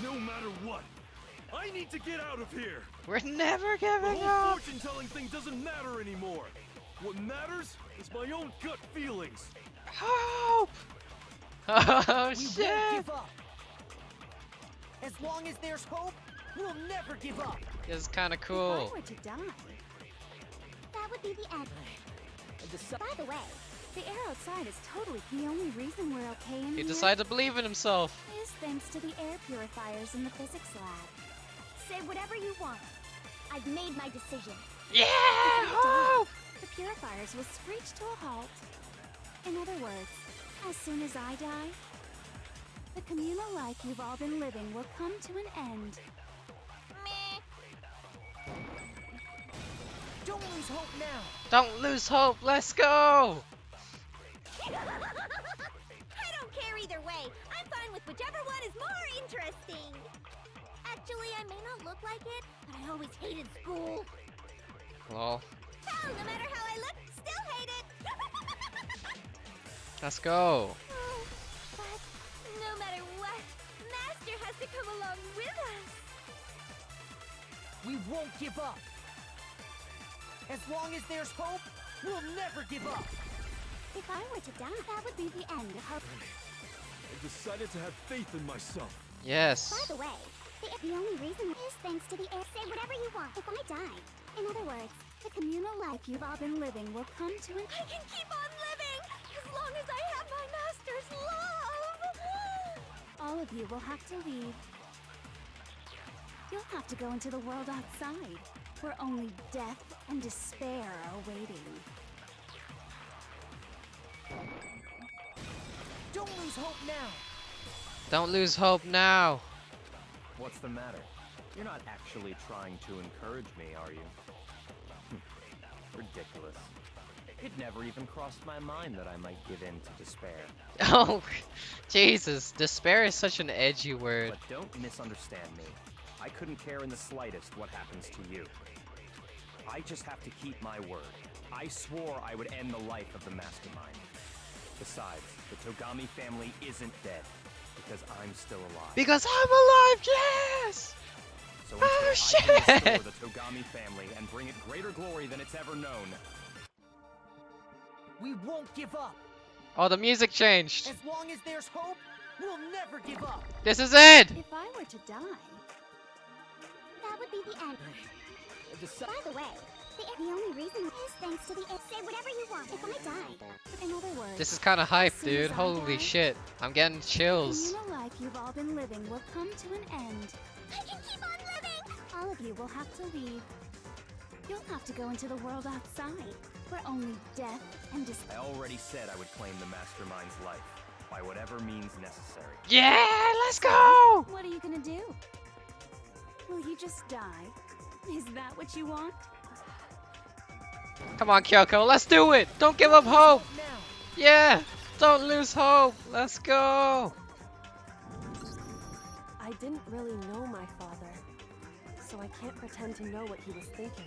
No matter what, I need to get out of here. We're never The giving whole up! fortune-telling thing doesn't matter anymore. What matters is my own gut feelings. Hope! Oh We shit! won't give up. As long as there's hope, we'll never give up. This is kinda If I cool. were to die, that be the end. By the way, the air outside is totally the only reason we're okay in He here decided to believe in himself. is thanks to the air purifiers in the physics lab. Say whatever you want. I've made my decision. Yeah! If you die, Hope! the purifiers will screech to a halt. In other words, as soon as I die, the communal life you've all been living will come to an end. Don't lose hope now. Don't lose hope. Let's go. I don't care either way. I'm fine with whichever one is more interesting. Actually, I may not look like it, but I always hated school. Lol. Hell, no matter how I look, still hate it. Let's go. Oh, but no matter what, Master has to come along with us. We won't give up. As long as there's hope, we'll never give up. If I were to die, that would be the end of hope. I decided to have faith in myself. Yes. By the way, the only reason is thanks to the air. Say whatever you want if I die. In other words, The communal life you've all been living will come to an I can keep on living as long as I have my master's love. All of you will have to leave. You'll have to go into the world outside, where only death and despair are waiting. Don't lose hope now. Don't lose hope now. What's the matter? You're not actually trying to encourage me, are you? Ridiculous. It never even crossed my mind that I might give in to despair. Oh, Jesus. Despair is such an edgy word. But don't misunderstand me. I couldn't care in the slightest what happens to you. I just have to keep my word. I swore I would end the life of the mastermind. Besides, the Togami family isn't dead, because I'm still alive. Because I'm alive, yes! So Oh, until I can shit! restore the Togami family and bring it greater glory than it's ever known, We won't give up. Oh, the music changed. As long as there's hope, we'll never give up. This is it! If I were to die, That would be the end. By the way, the only reason is thanks to the air. Say whatever you want if I die. in other words, This is kind of hype, soon as dude. I Holy die, shit. I'm getting the chills. communal life you've all been living will come to an end. I can keep on living. All of you will have to leave. You'll have to go into the world outside, where only death and despair. I already said I would claim the mastermind's life, by whatever means necessary. Yeah, let's go! What are you gonna do? Will you just die? Is that what you want? Come on, Kyoko, let's do it! Don't give up hope! Now. Yeah! Don't lose hope! Let's go! I didn't really know my father, so I can't pretend to know what he was thinking.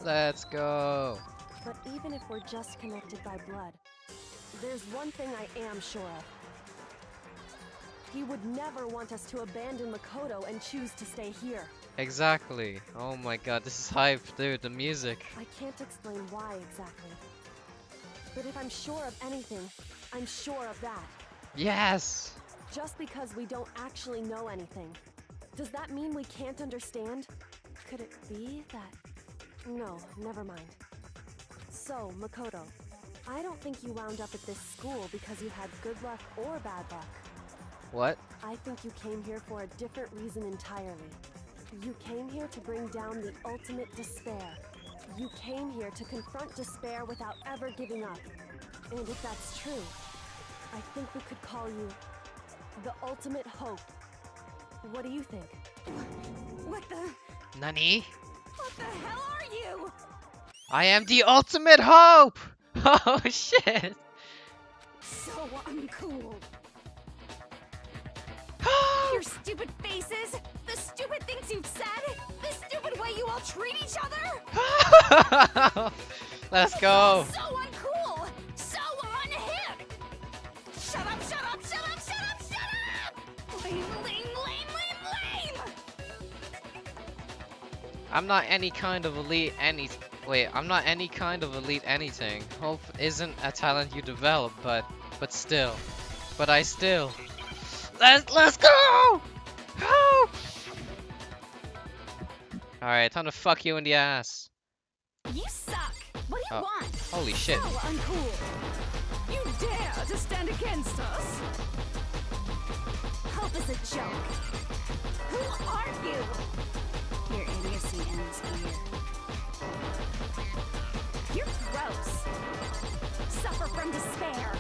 Let's go! But even if we're just connected by blood, there's one thing I am sure of. He would never want us to abandon Makoto and choose to stay here. Exactly. Oh my god, this is hype, dude. The music. I can't explain why exactly. But if I'm sure of anything, I'm sure of that. Yes! Just because we don't actually know anything, does that mean we can't understand? Could it be that... No, never mind. So, Makoto, I don't think you wound up at this school because you had good luck or bad luck. What? I think you came here for a different reason entirely. You came here to bring down the ultimate despair. You came here to confront despair without ever giving up. And if that's true, I think we could call you the ultimate hope. What do you think? What the? Nani? What the hell are you? I am the ultimate hope! Oh shit! So uncool. Your stupid faces, the stupid things you've said, the stupid way you all treat each other. Let's go! So uncool, so unhip. Shut up, shut up, shut up, shut up, shut up! Lame, lame, lame, lame, lame! I'm not any kind of elite I'm not any kind of elite anything. Hope isn't a talent you develop, but still. But I still. Let's go! Hope! Alright, time to fuck you in the ass. You suck. What do you want? Holy shit. So uncool. You dare to stand against us? Hope is a joke. Who are you? Your idiocy ends here. You're gross. Suffer from despair.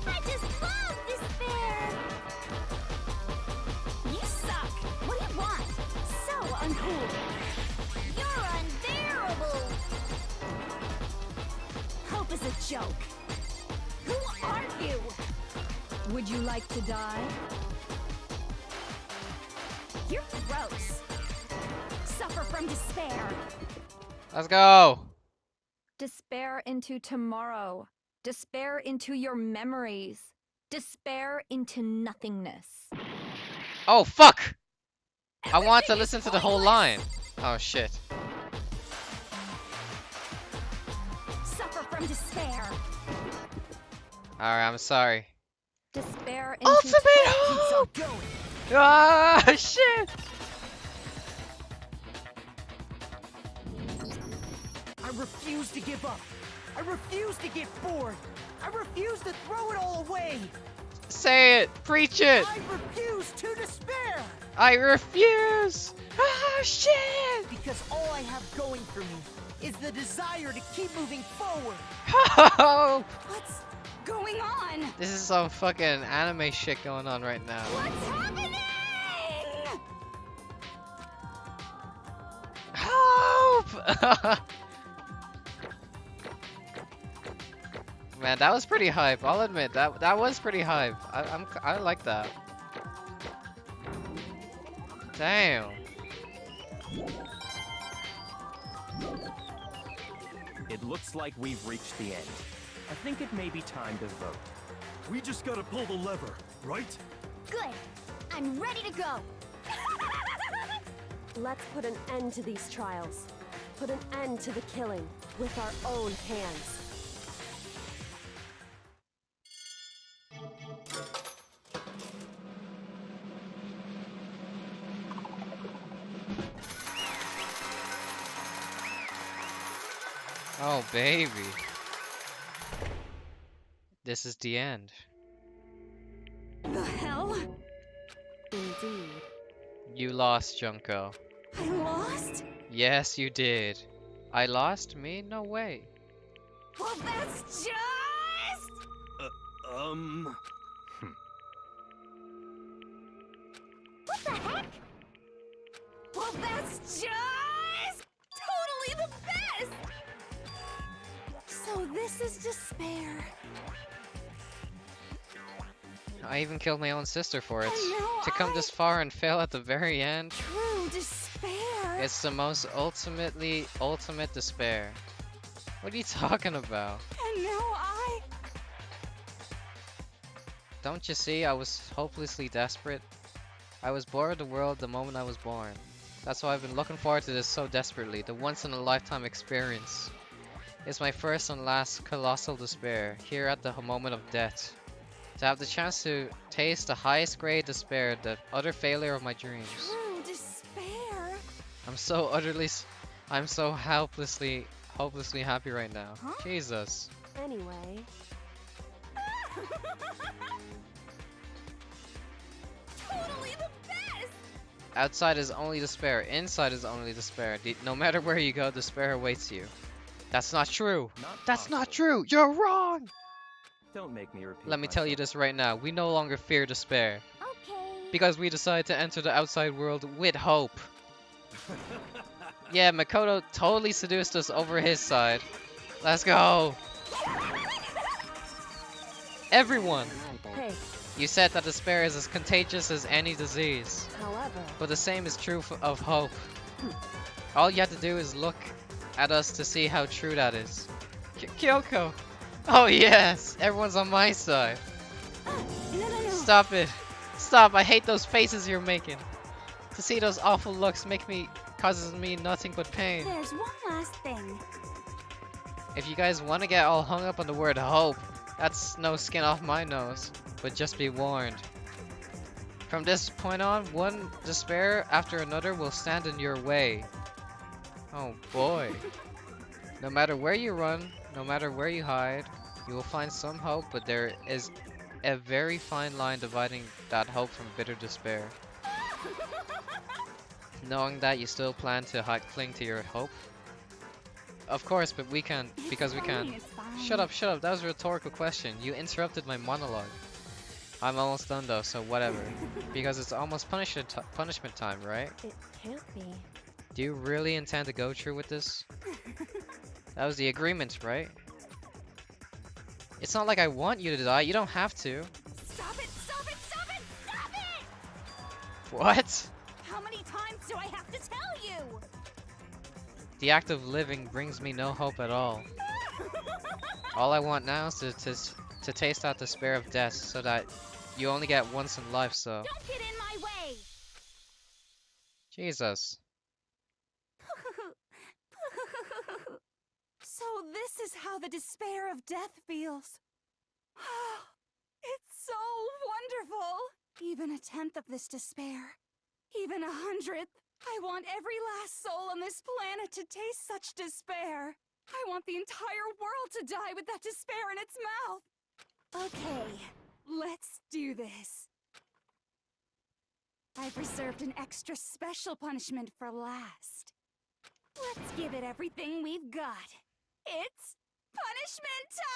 I just love despair. You suck. What do you want? So uncool. You're unbearable. Hope is a joke. Who are you? Would you like to die? You're gross. Suffer from despair. Let's go. Despair into tomorrow. Despair into your memories. Despair into nothingness. Oh, fuck! I want to listen to the whole line. Oh, shit. Suffer from despair. Alright, I'm sorry. Despair into Ultimate Keeps on hope! going. Ah, shit! I refuse to give up. I refuse to get bored. I refuse to throw it all away. Say it! Preach it! I refuse to despair. I refuse! Ah, shit! Because all I have going for me is the desire to keep moving forward. Hope! What's going on? This is some fucking anime shit going on right now. What's happening? Hope! Man, that was pretty hype. I'll admit that was pretty hype. I like that. Damn. It looks like we've reached the end. I think it may be time to vote. We just gotta pull the lever, right? Good. I'm ready to go. Let's put an end to these trials. Put an end to the killing with our own hands. Oh, baby. This is the end. The hell? Indeed. You lost, Junko. I lost? Yes, you did. I lost? Me? No way. Well, that's just... What the heck? Well, that's just... totally the best! So this is despair. I even killed my own sister for it. I know, To come this far and fail at the very end, True despair. it's the most ultimate despair. What are you talking about? And now I... Don't you see, I was hopelessly desperate. I was bored of the world the moment I was born. That's why I've been looking forward to this so desperately, the once-in-a-lifetime experience. It's my first and last colossal despair, here at the moment of death. To have the chance to taste the highest grade despair, the utter failure of my dreams. True despair. I'm so hopelessly happy right now. Huh? Jesus. Anyway, Totally the best! Outside is only despair, inside is only despair. No matter where you go, despair awaits you. That's not true. That's not true. You're wrong. Don't make me repeat Let me tell you this right now. We no longer fear despair. Okay. Because we decided to enter the outside world with hope. Yeah, Makoto totally seduced us over his side. Let's go. Everyone. hey, You said that despair is as contagious as any disease. however, But the same is true of hope. All you have to do is look at us to see how true that is. Kyoko! Oh yes! Everyone's on my side. No. Stop it. Stop, I hate those faces you're making. To see those awful looks causes me nothing but pain. There's one last thing. If you guys want to get all hung up on the word hope, that's no skin off my nose. But just be warned. From this point on, one despair after another will stand in your way. Oh boy. No matter where you run, no matter where you hide, you will find some hope, but there is a very fine line dividing that hope from bitter despair. Knowing that, you still plan to cling to your hope? Of course, but we can't, because we can't. Shut up, shut up, that was a rhetorical question. You interrupted my monologue. I'm almost done though, so whatever. Because it's almost punishment time, right? It can't be. Do you really intend to go through with this? That was the agreement, right? It's not like I want you to die, you don't have to. Stop it! Stop it! Stop it! Stop it! What? How many times do I have to tell you? The act of living brings me no hope at all. All I want now is to taste that despair of death, so that you only get once in life, so... Don't get in my way! Jesus. So this is how the despair of death feels. It's so wonderful. Even a tenth of this despair, even 100th. I want every last soul on this planet to taste such despair. I want the entire world to die with that despair in its mouth. Okay, let's do this. I've reserved an extra special punishment for last. Let's give it everything we've got. It's punishment time!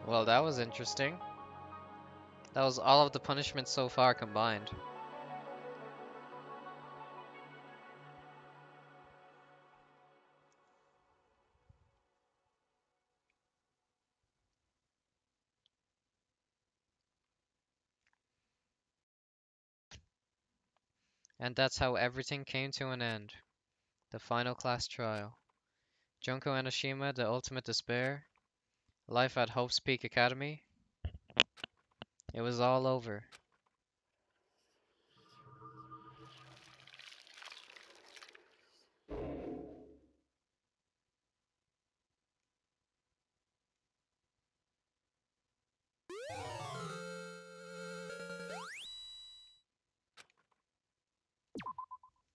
Well, that was interesting. That was all of the punishments so far combined. And that's how everything came to an end. The final class trial. Junko Enoshima, the ultimate despair. Life at Hope's Peak Academy. It was all over.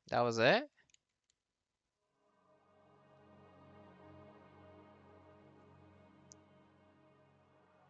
That was it?